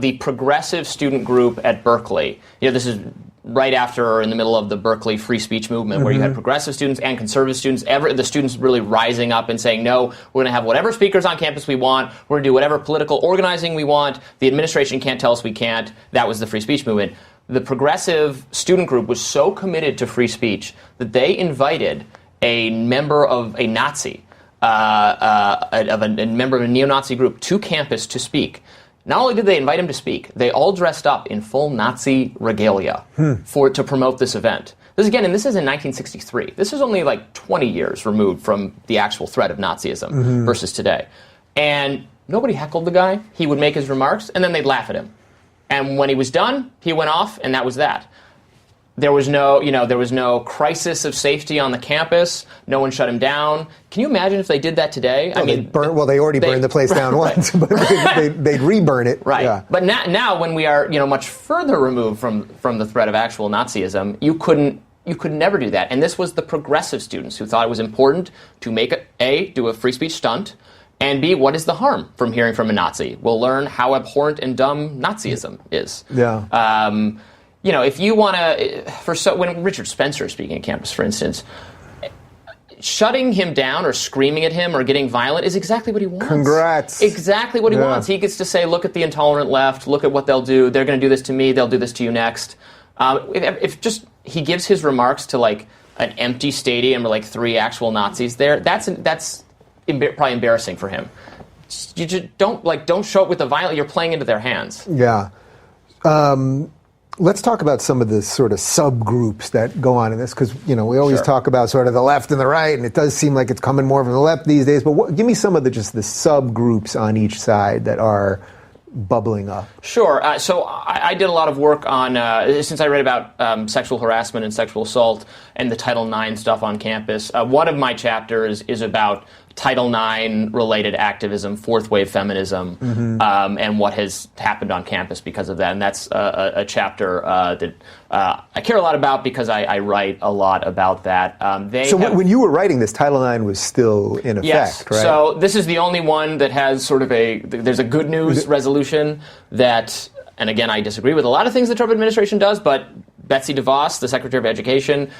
The progressive student group at Berkeley, this is right after or in the middle of the Berkeley free speech movement, where you had progressive students and conservative students, the students really rising up and saying, no, we're going to have whatever speakers on campus we want, we're going to do whatever political organizing we want, the administration can't tell us we can't. That was the free speech movement. The progressive student group was so committed to free speech that they invited a member of a Nazi, a member of a neo-Nazi group to campus to speak. Not only did they invite him to speak, they all dressed up in full Nazi regalia to promote this event. This is in 1963. This is only 20 years removed from the actual threat of Nazism versus today. And nobody heckled the guy. He would make his remarks, and then they'd laugh at him. And when he was done, he went off, and that was that. There was no crisis of safety on the campus. No one shut him down. Can you imagine if they did that today? They already burned the place down once, but they'd reburn it. Right. Yeah. But now, when we are much further removed from the threat of actual Nazism, you could never do that. And this was the progressive students who thought it was important to do a free speech stunt, and B, what is the harm from hearing from a Nazi? We'll learn how abhorrent and dumb Nazism is. Yeah. If you want to, when Richard Spencer is speaking at campus, for instance, shutting him down or screaming at him or getting violent is exactly what he wants. Congrats. Exactly what he wants. He gets to say, look at the intolerant left, look at what they'll do. They're going to do this to me, they'll do this to you next. If just he gives his remarks to an empty stadium or 3 actual Nazis there, that's probably embarrassing for him. You just don't show up with the violence. You're playing into their hands. Yeah. Let's talk about some of the sort of subgroups that go on in this, because we always talk about sort of the left and the right, and it does seem like it's coming more from the left these days. But give me some of the subgroups on each side that are bubbling up. Sure. So I did a lot of work on since I read about sexual harassment and sexual assault and the Title IX stuff on campus. One of my chapters is about Title IX related activism, fourth wave feminism, and what has happened on campus because of that. And that's a chapter that I care a lot about because I write a lot about that. When you were writing this, Title IX was still in effect, right? So this is the only one that has sort of there's a good news resolution that, and again, I disagree with a lot of things the Trump administration does, but Betsy DeVos, the Secretary of Education,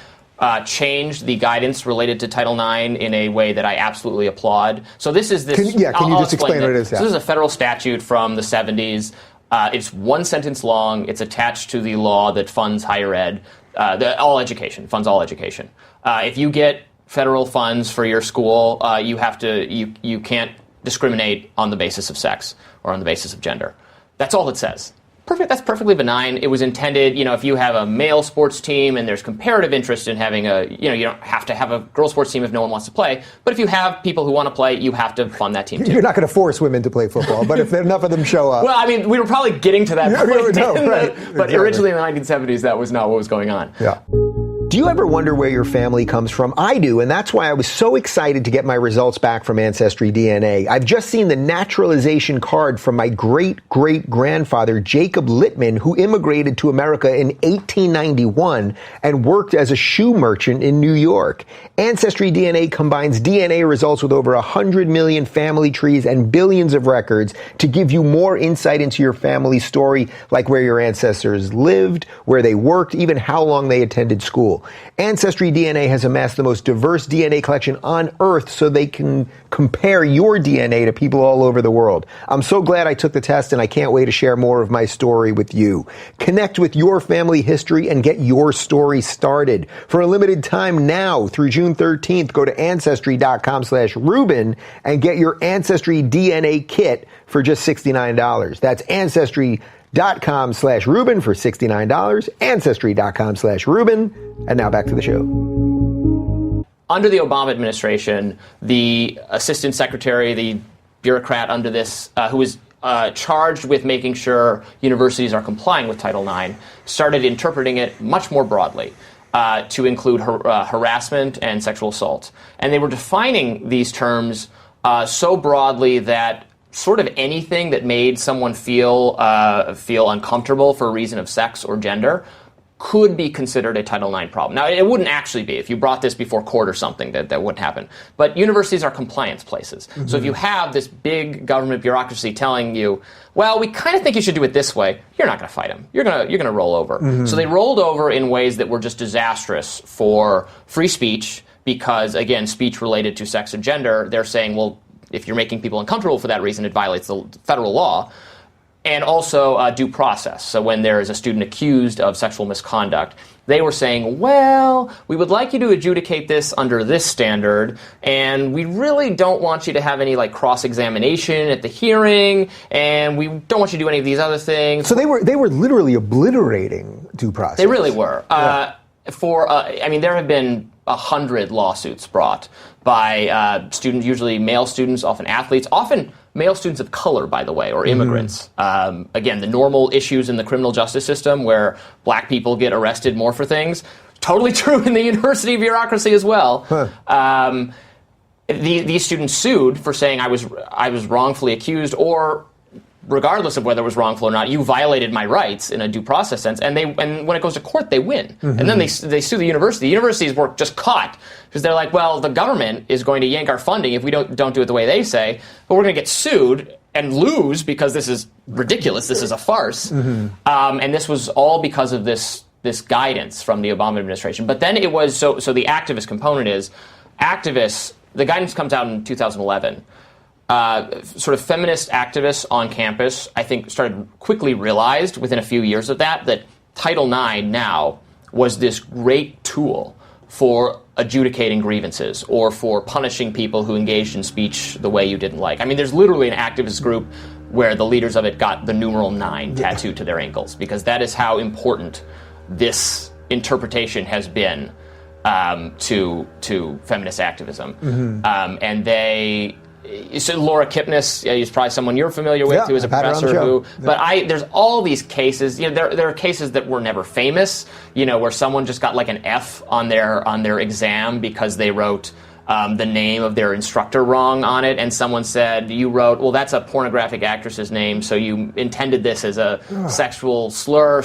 changed the guidance related to Title IX in a way that I absolutely applaud. So this is this. Can you just explain what it is? So this is a federal statute from the 70s. It's one sentence long. It's attached to the law that funds higher ed, all education, funds all education. If you get federal funds for your school, you can't discriminate on the basis of sex or on the basis of gender. That's all it says. That's perfectly benign. It was intended, if you have a male sports team and there's comparative interest in having you don't have to have a girls' sports team if no one wants to play. But if you have people who want to play, you have to fund that team too. You're not going to force women to play football, but if enough of them show up. Well, we were probably getting to that point. Right. But originally in the 1970s, that was not what was going on. Yeah. Do you ever wonder where your family comes from? I do, and that's why I was so excited to get my results back from Ancestry DNA. I've just seen the naturalization card from my great-great-grandfather, Jacob Littman, who immigrated to America in 1891 and worked as a shoe merchant in New York. Ancestry DNA combines DNA results with over 100 million family trees and billions of records to give you more insight into your family story, like where your ancestors lived, where they worked, even how long they attended school. Ancestry DNA has amassed the most diverse DNA collection on Earth so they can compare your DNA to people all over the world. I'm so glad I took the test, and I can't wait to share more of my story with you. Connect with your family history and get your story started. For a limited time now, through June 13th, go to Ancestry.com/Rubin and get your Ancestry DNA kit for just $69. That's Ancestry.com/Rubin for $69, Ancestry.com/Rubin. And now back to the show. Under the Obama administration, the assistant secretary, the bureaucrat under this, who was charged with making sure universities are complying with Title IX, started interpreting it much more broadly to include harassment and sexual assault. And they were defining these terms so broadly that sort of anything that made someone feel uncomfortable for a reason of sex or gender could be considered a Title IX problem. Now, it wouldn't actually be. If you brought this before court or something, that wouldn't happen. But universities are compliance places. Mm-hmm. So if you have this big government bureaucracy telling you, well, we kind of think you should do it this way, you're not going to fight them. You're going to roll over. Mm-hmm. So they rolled over in ways that were just disastrous for free speech because, again, speech related to sex and gender, they're saying, well, if you're making people uncomfortable for that reason, it violates the federal law. And also due process. So when there is a student accused of sexual misconduct, they were saying, well, we would like you to adjudicate this under this standard, and we really don't want you to have any cross-examination at the hearing, and we don't want you to do any of these other things. So they were literally obliterating due process. They really were. Yeah. There have been 100 lawsuits brought by students, usually male students, often athletes, often male students of color, by the way, or immigrants. Mm-hmm. Again, the normal issues in the criminal justice system where black people get arrested more for things, totally true in the university bureaucracy as well. Huh. These students sued for saying I was wrongfully accused, or regardless of whether it was wrongful or not, you violated my rights in a due process sense. And when it goes to court, they win. Mm-hmm. And then they sue the university. The universities were just caught because they're like, well, the government is going to yank our funding if we don't do it the way they say, but we're going to get sued and lose because this is ridiculous. This is a farce. Mm-hmm. And this was all because of this guidance from the Obama administration. But then it was, so the activist component is, activists, the guidance comes out in 2011. Sort of feminist activists on campus, I think, quickly realized within a few years of that Title IX now was this great tool for adjudicating grievances or for punishing people who engaged in speech the way you didn't like. I mean, there's literally an activist group where the leaders of it got the numeral 9 tattooed to their ankles because that is how important this interpretation has been to feminist activism. Mm-hmm. So Laura Kipnis is probably someone you're familiar with, who is a professor who. But there's all these cases. There are cases that were never famous. Where someone just got an F on their exam because they wrote the name of their instructor wrong on it, and someone said, you wrote, well, that's a pornographic actress's name, so you intended this as a sexual slur.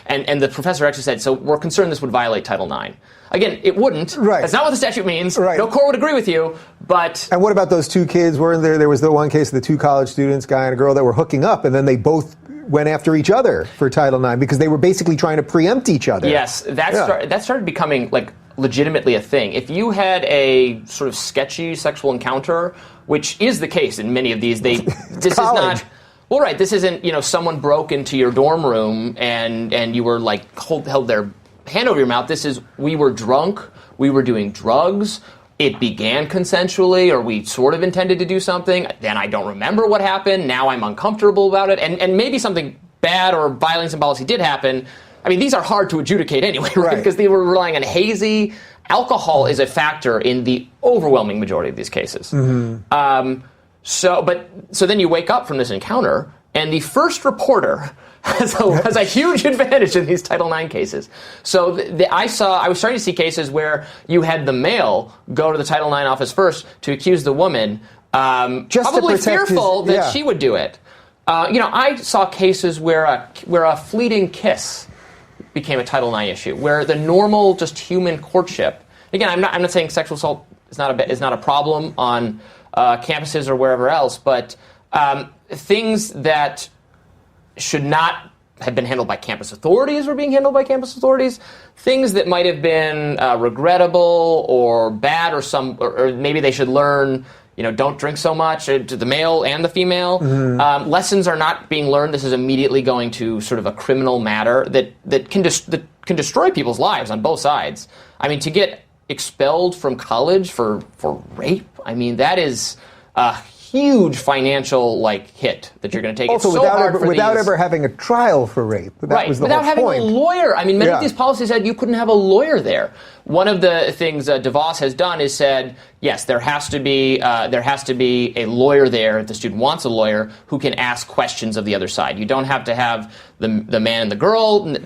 And the professor actually said, so we're concerned this would violate Title IX. Again, it wouldn't. Right. That's not what the statute means. Right. No court would agree with you, but... And what about those two kids? Weren't there was the one case of the two college students, guy and a girl, that were hooking up, and then they both went after each other for Title IX because they were basically trying to preempt each other. Yes, that started becoming like legitimately a thing. If you had a sort of sketchy sexual encounter, which is the case in many of these, this is not. Well, right. This isn't, someone broke into your dorm room and you were like held their hand over your mouth. This is, we were drunk, we were doing drugs, it began consensually, or we sort of intended to do something. Then I don't remember what happened. Now I'm uncomfortable about it. And maybe something bad or violence and policy did happen. I mean, these are hard to adjudicate anyway, right? Because they were relying on hazy. Alcohol is a factor in the overwhelming majority of these cases. Mm-hmm. So then you wake up from this encounter, and the first reporter has a huge advantage in these Title IX cases. So I was starting to see cases where you had the male go to the Title IX office first to accuse the woman, probably fearful that she would do it. I saw cases where a fleeting kiss became a Title IX issue, where the normal, just human courtship. Again, I'm not saying sexual assault is not a problem on campuses or wherever else, but things that should not have been handled by campus authorities were being handled by campus authorities. Things that might have been regrettable or bad, or maybe they should learn. Don't drink so much, to the male and the female. Mm-hmm. Lessons are not being learned. This is immediately going to sort of a criminal matter that can destroy people's lives on both sides. I mean, to get expelled from college for rape, I mean, that is a huge financial hit that you're going to take. Also, without ever having a trial for rape. That was the without whole point. having a lawyer. I mean, many of these policies said you couldn't have a lawyer there. One of the things DeVos has done is said, yes, there has to be a lawyer there if the student wants a lawyer who can ask questions of the other side. You don't have to have the man and the girl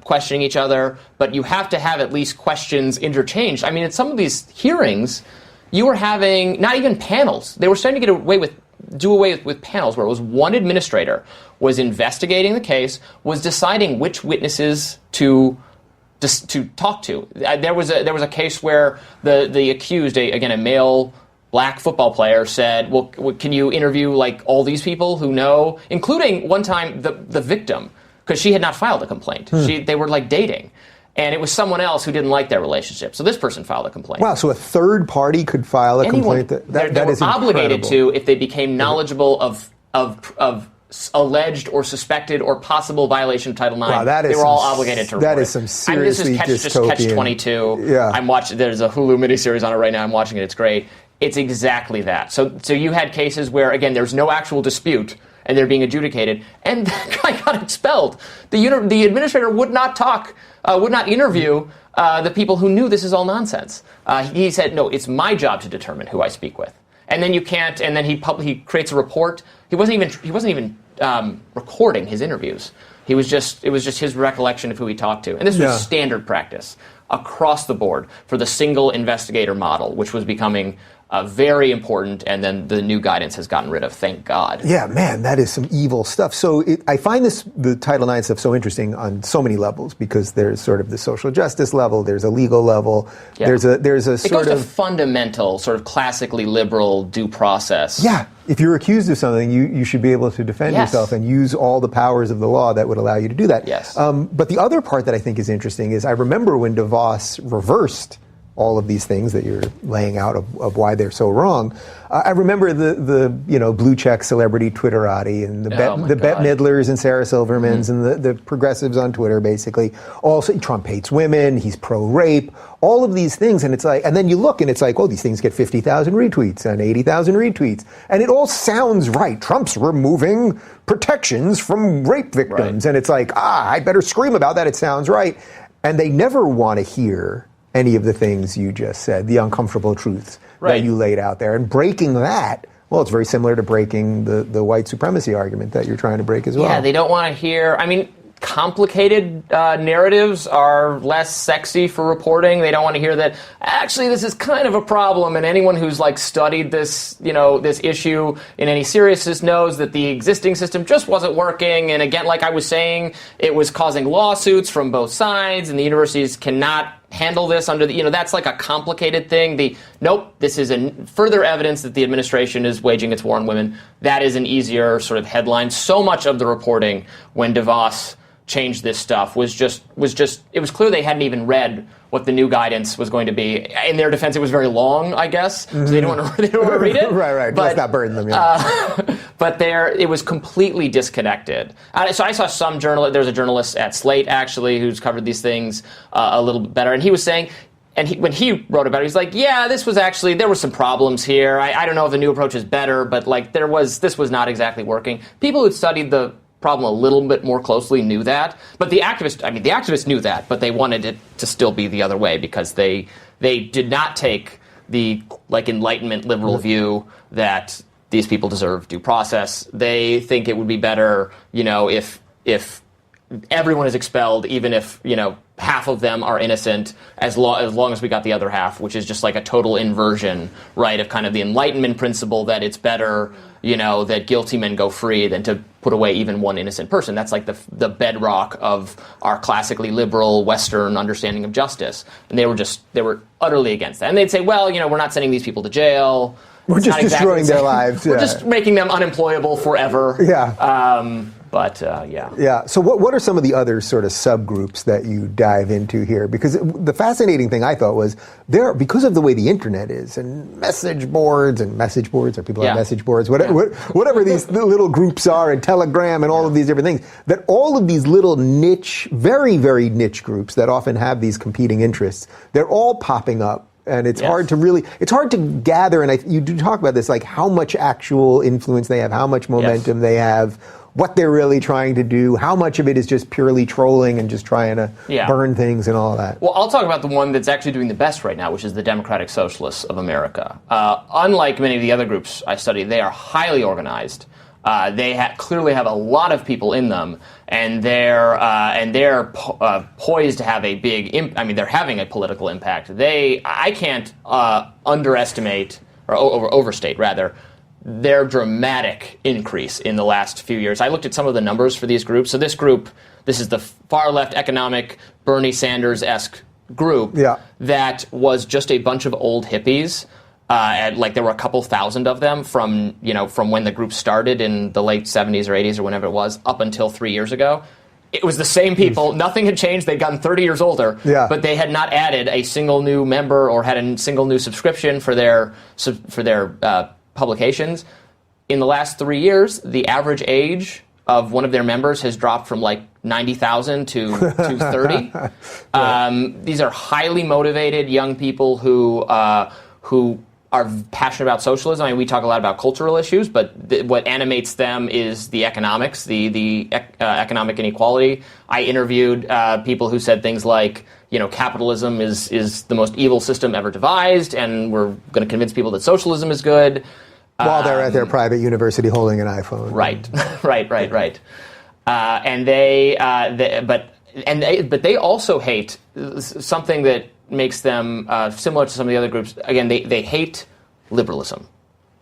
questioning each other, but you have to have at least questions interchanged. I mean, in some of these hearings, you were having not even panels. They were starting to do away with panels where it was one administrator was investigating the case, was deciding which witnesses to talk to. There was a case where the accused, a male black football player, said, "Well, can you interview all these people who know," including one time the victim, because she had not filed a complaint. They were dating. And it was someone else who didn't like their relationship. So this person filed a complaint. Wow, so a third party could file a complaint? That is obligated to if they became knowledgeable of alleged or suspected or possible violation of Title IX. Wow, they were all obligated to report That is some seriously this is Catch-22. Yeah. I'm watching. There's a Hulu miniseries on it right now. I'm watching it. It's great. It's exactly that. So you had cases where, again, there's no actual dispute, and they're being adjudicated, and that guy got expelled. The administrator would not interview the people who knew this is all nonsense. He said, "No, it's my job to determine who I speak with." And then you can't. And then he creates a report. He wasn't even recording his interviews. It was just his recollection of who he talked to. And this was standard practice across the board for the single investigator model, which was becoming very important, and then the new guidance has gotten rid of, thank God. Yeah, man, that is some evil stuff. So I find the Title IX stuff so interesting on so many levels, because there's sort of the social justice level, there's a legal level, there's a it goes to fundamental, sort of classically liberal due process. Yeah, if you're accused of something, you should be able to defend yourself and use all the powers of the law that would allow you to do that. Yes. But the other part that I think is interesting is I remember when DeVos reversed all of these things that you're laying out of why they're so wrong. I remember the blue check celebrity Twitterati and the Bette Midlers and Sarah Silvermans and the progressives on Twitter, basically. Also, Trump hates women, he's pro-rape, all of these things. And it's and then you look and it's oh, these things get 50,000 retweets and 80,000 retweets. And it all sounds right. Trump's removing protections from rape victims. Right. And it's I better scream about that. It sounds right. And they never want to hear any of the things you just said, the uncomfortable truths that you laid out there. And breaking that, well, it's very similar to breaking the white supremacy argument that you're trying to break as well. Yeah, they don't want to hear, complicated narratives are less sexy for reporting. They don't want to hear that, actually, this is kind of a problem, and anyone who's studied this, this issue in any seriousness knows that the existing system just wasn't working, and again, like I was saying, it was causing lawsuits from both sides, and the universities cannot handle this under the, that's like a complicated thing. Nope, this is further evidence that the administration is waging its war on women. That is an easier sort of headline. So much of the reporting when DeVos changed this stuff was just it was clear they hadn't even read what the new guidance was going to be. In their defense, it was very long, I guess, so they don't want to read it. Right. But, let's not burden them. Yeah. But it was completely disconnected. So I saw some journalist. There's a journalist at Slate actually who's covered these things a little bit better, and he was saying. And when he wrote about it, he's like, yeah, there were some problems here. I don't know if the new approach is better, but like this was not exactly working. People who studied the problem a little bit more closely knew that, but the activists knew that, but they wanted it to still be the other way because they did not take the like Enlightenment liberal view that these people deserve due process. They think it would be better, if everyone is expelled, even if half of them are innocent, as long as we got the other half, which is just like a total inversion, right, of kind of the Enlightenment principle that it's better, that guilty men go free than to put away even one innocent person. That's like the bedrock of our classically liberal Western understanding of justice. And they were utterly against that. And they'd say, well, we're not sending these people to jail. We're just destroying their lives. We're just making them unemployable forever. Yeah. Yeah. Yeah. So what are some of the other sort of subgroups that you dive into here? Because the fascinating thing I thought was because of the way the internet is and message boards or people have message boards, whatever these little groups are, and Telegram and all of these different things, that all of these little niche, very, very niche groups that often have these competing interests, they're all popping up. And it's hard to gather, and you do talk about this, like how much actual influence they have, how much momentum they have, what they're really trying to do, how much of it is just purely trolling and just trying to burn things and all that. Well, I'll talk about the one that's actually doing the best right now, which is the Democratic Socialists of America. Unlike many of the other groups I study, they are highly organized. They clearly have a lot of people in them, and they're poised to have a big they're having a political impact. I can't underestimate or overstate rather their dramatic increase in the last few years. I looked at some of the numbers for these groups. So this is the far left economic Bernie Sanders-esque group that was just a bunch of old hippies. There were a couple thousand of them from when the group started in the late 70s or 80s or whenever it was, up until 3 years ago. It was the same people. Nothing had changed. They'd gotten 30 years older, but they had not added a single new member or had a single new subscription for their publications. In the last 3 years, the average age of one of their members has dropped from like 90,000 to 30. These are highly motivated young people who are passionate about socialism. I mean, we talk a lot about cultural issues, but what animates them is the economics, the economic inequality. I interviewed people who said things like, capitalism is the most evil system ever devised, and we're going to convince people that socialism is good. While they're at their private university holding an iPhone. Right. But they also hate something that makes them similar to some of the other groups. Again, they hate liberalism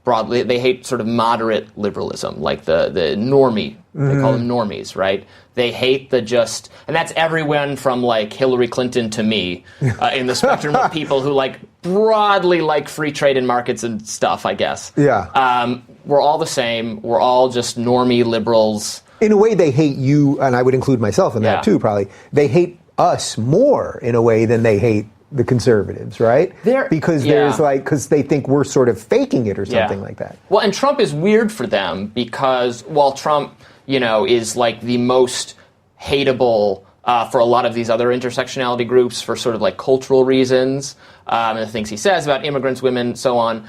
broadly. They hate sort of moderate liberalism, like the normie. They call them normies, right? They hate and that's everyone from like Hillary Clinton to me in the spectrum of people who like broadly like free trade and markets and stuff, I guess. Yeah. We're all the same. We're all just normie liberals. In a way, they hate you, and I would include myself in that too, probably. They hate us more in a way than they hate the conservatives, right? Because they think we're sort of faking it or something like that. Well, and Trump is weird for them because while Trump, is like the most hateable for a lot of these other intersectionality groups for sort of like cultural reasons, and the things he says about immigrants, women, so on,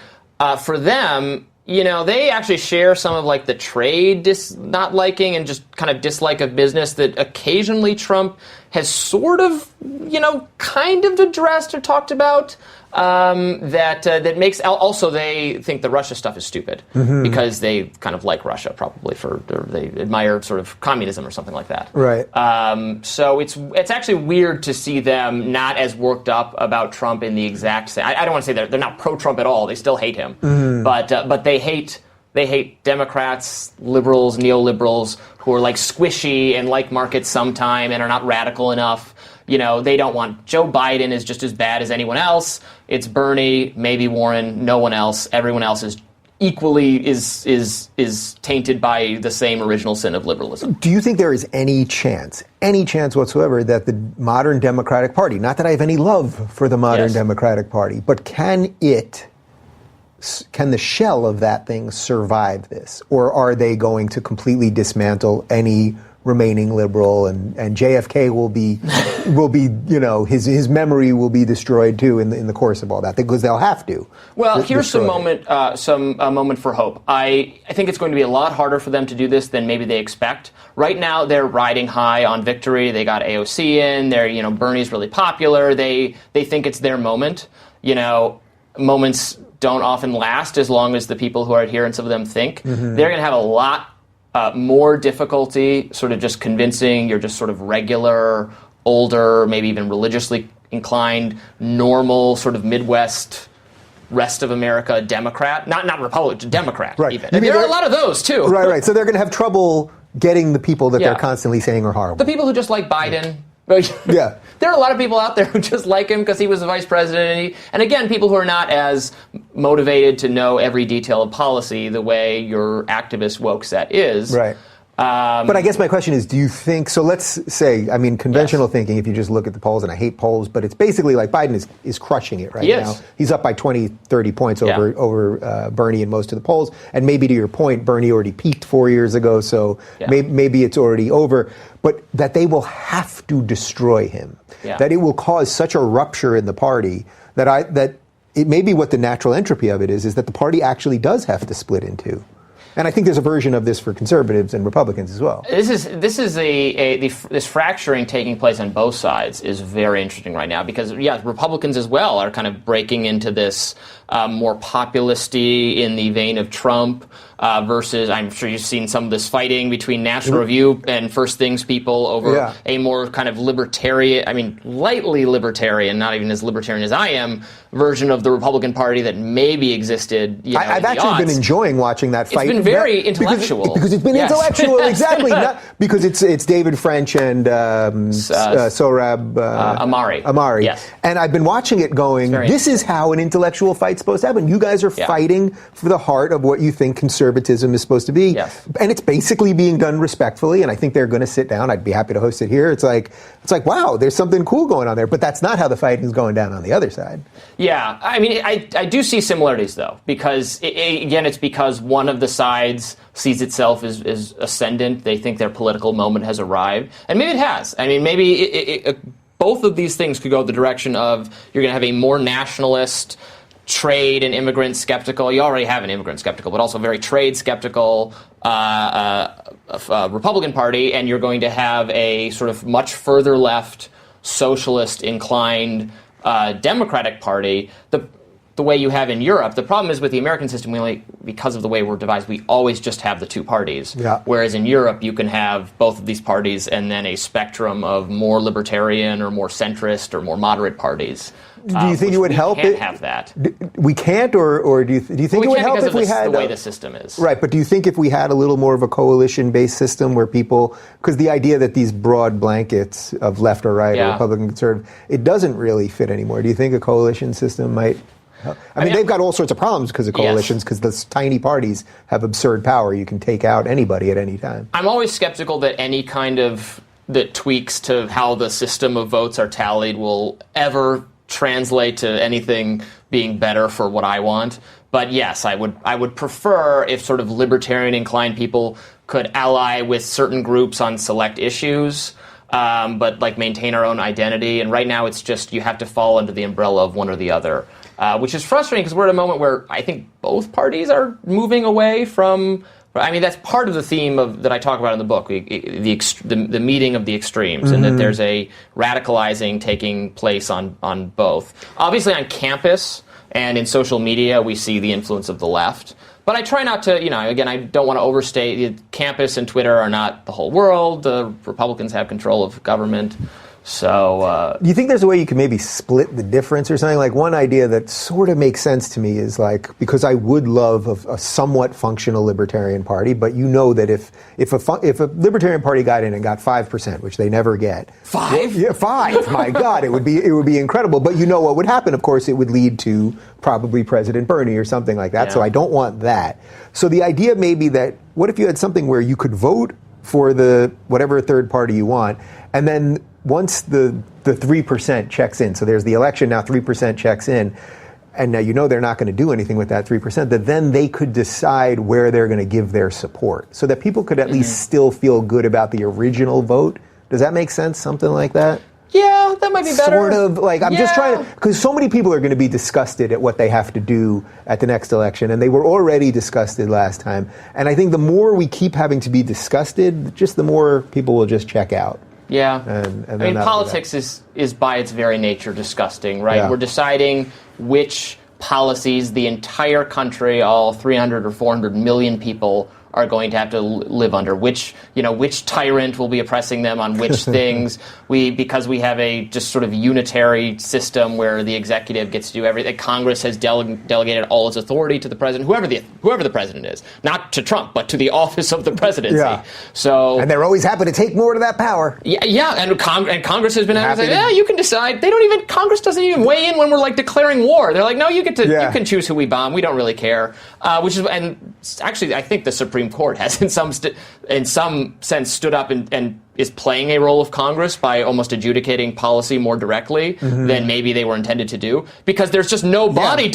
for them, they actually share some of like the trade not liking and just kind of dislike of business that occasionally Trump has sort of, kind of addressed or talked about. That makes also they think the Russia stuff is stupid because they kind of like Russia probably or they admire sort of communism or something like that. Right. So it's actually weird to see them not as worked up about Trump in the exact same. I don't want to say they're not pro-Trump at all. They still hate him, but they hate Democrats, liberals, neoliberals who are like squishy and like markets sometime and are not radical enough. They don't want Joe Biden is just as bad as anyone else. It's Bernie, maybe Warren, no one else. Everyone else is equally is tainted by the same original sin of liberalism. Do you think there is any chance whatsoever that the modern Democratic Party, not that I have any love for the modern Democratic Party, but can the shell of that thing survive this? Or are they going to completely dismantle any remaining liberal, and JFK will be his memory will be destroyed too in the course of all that, because they'll have to. Well, here's a moment for hope. I think it's going to be a lot harder for them to do this than maybe they expect. Right now, they're riding high on victory. They got AOC in. Bernie's really popular. They think it's their moment. Moments don't often last as long as the people who are adherents of them think. Mm-hmm. They're going to have a lot more difficulty sort of just convincing your just sort of regular, older, maybe even religiously inclined, normal sort of Midwest, rest of America Democrat, not Republican, Democrat even. And there are a lot of those too. Right. So they're going to have trouble getting the people that they're constantly saying are horrible. The people who just like Biden. Yeah. There are a lot of people out there who just like him because he was the vice president. And again, people who are not as motivated to know every detail of policy the way your activist woke set is. Right. But I guess my question is, do you think, so let's say, conventional thinking, if you just look at the polls, and I hate polls, but it's basically like Biden is crushing it now. He's up by 20, 30 points over Bernie in most of the polls. And maybe to your point, Bernie already peaked 4 years ago, so maybe it's already over. But that they will have to destroy him, that it will cause such a rupture in the party that it may be what the natural entropy of it is that the party actually does have to split in two. And I think there's a version of this for conservatives and Republicans as well. This fracturing taking place on both sides is very interesting right now because Republicans as well are kind of breaking into this more populist-y in the vein of Trump versus, I'm sure you've seen some of this fighting between National Review and First Things people over a more kind of libertarian, lightly libertarian, not even as libertarian as I am, version of the Republican Party that maybe existed. I've actually been enjoying watching that fight. It's been very intellectual. Because it's been intellectual, exactly. Not because it's David French and Sohrab Ahmari. Yes. And I've been watching it going, this is how an intellectual fight's supposed to happen. You guys are fighting for the heart of what you think conservatism is supposed to be. Yes. And it's basically being done respectfully, and I think they're going to sit down. I'd be happy to host it here. It's like, wow, there's something cool going on there. But that's not how the fighting is going down on the other side. Yeah, I do see similarities, though, because, it's because one of the sides sees itself as ascendant. They think their political moment has arrived. And maybe it has. Maybe both of these things could go the direction of you're going to have a more nationalist, trade and immigrant skeptical. You already have an immigrant skeptical, but also very trade skeptical Republican Party, and you're going to have a sort of much further left, socialist inclined Democratic Party. The way you have in Europe, the problem is with the American system, because of the way we're devised, we always just have the two parties. Yeah. Whereas in Europe, you can have both of these parties and then a spectrum of more libertarian or more centrist or more moderate parties. Do you think it would help? We can't have that. We can't, or do you think it would help if we had the way the system is? Right, but do you think if we had a little more of a coalition-based system where people, because the idea that these broad blankets of left or right or Republican conservative, it doesn't really fit anymore. Do you think a coalition system might? They've got all sorts of problems because of coalitions, because those tiny parties have absurd power. You can take out anybody at any time. I'm always skeptical that any kind of that tweaks to how the system of votes are tallied will ever translate to anything being better for what I want. But yes, I would prefer if sort of libertarian inclined people could ally with certain groups on select issues, but maintain our own identity. And right now it's just you have to fall under the umbrella of one or the other. Which is frustrating because we're at a moment where I think both parties are moving away from. That's part of the theme that I talk about in the book, the meeting of the extremes, and that there's a radicalizing taking place on both. Obviously, on campus and in social media, we see the influence of the left. But I try not to, again, I don't want to overstate. Campus and Twitter are not the whole world. The Republicans have control of government. So, do you think there's a way you could maybe split the difference or something? Like, one idea that sort of makes sense to me is, like, because I would love a somewhat functional libertarian party, but you know that if a libertarian party got in and got 5%, which they never get, 5? Well, yeah, 5. My God, it would be incredible. But you know what would happen? Of course, it would lead to probably President Bernie or something like that. Yeah. So I don't want that. So the idea may be that, what if you had something where you could vote for the whatever third party you want, and then once the 3% checks in, so there's the election, now 3% checks in, and now you know they're not going to do anything with that 3%, that then they could decide where they're going to give their support, so that people could at least still feel good about the original vote. Does that make sense? Something like that? Yeah, that might be better. Sort of, like, I'm just trying to, because so many people are going to be disgusted at what they have to do at the next election, and they were already disgusted last time. And I think the more we keep having to be disgusted, just the more people will just check out. Yeah. And I mean, politics is by its very nature disgusting, right? Yeah. We're deciding which policies the entire country, all 300 or 400 million people, are going to have to live under. Which tyrant will be oppressing them on which things. Because we have a just sort of unitary system where the executive gets to do everything. Congress has delegated all its authority to the president, whoever the president is, not to Trump, but to the office of the presidency. Yeah. So, and they're always happy to take more of that power. Yeah, and Congress has been happy to say, yeah, you can decide. Congress doesn't even weigh in when we're like declaring war. They're like, no, you can choose who we bomb. We don't really care. And actually, I think the Supreme Court has, in some sense, stood up and is playing a role of Congress by almost adjudicating policy more directly than maybe they were intended to do, because there's just no body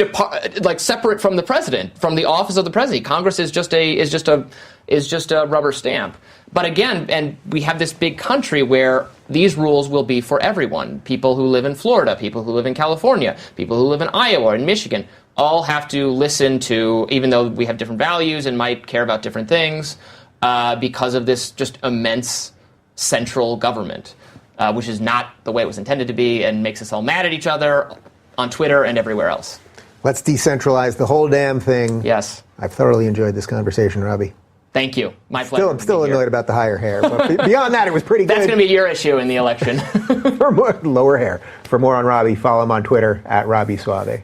separate from the president, from the office of the president. Congress is just a rubber stamp. But again, and we have this big country where these rules will be for everyone. People who live in Florida, people who live in California, people who live in Iowa and Michigan, all have to listen to, even though we have different values and might care about different things, because of this just immense central government, which is not the way it was intended to be and makes us all mad at each other on Twitter and everywhere else. Let's decentralize the whole damn thing. Yes. I've thoroughly enjoyed this conversation, Robby. Thank you. My pleasure. I'm still annoyed about the higher hair, but beyond that, it was pretty good. That's going to be your issue in the election. For more, lower hair. For more on Robby, follow him on Twitter @Robby Soave.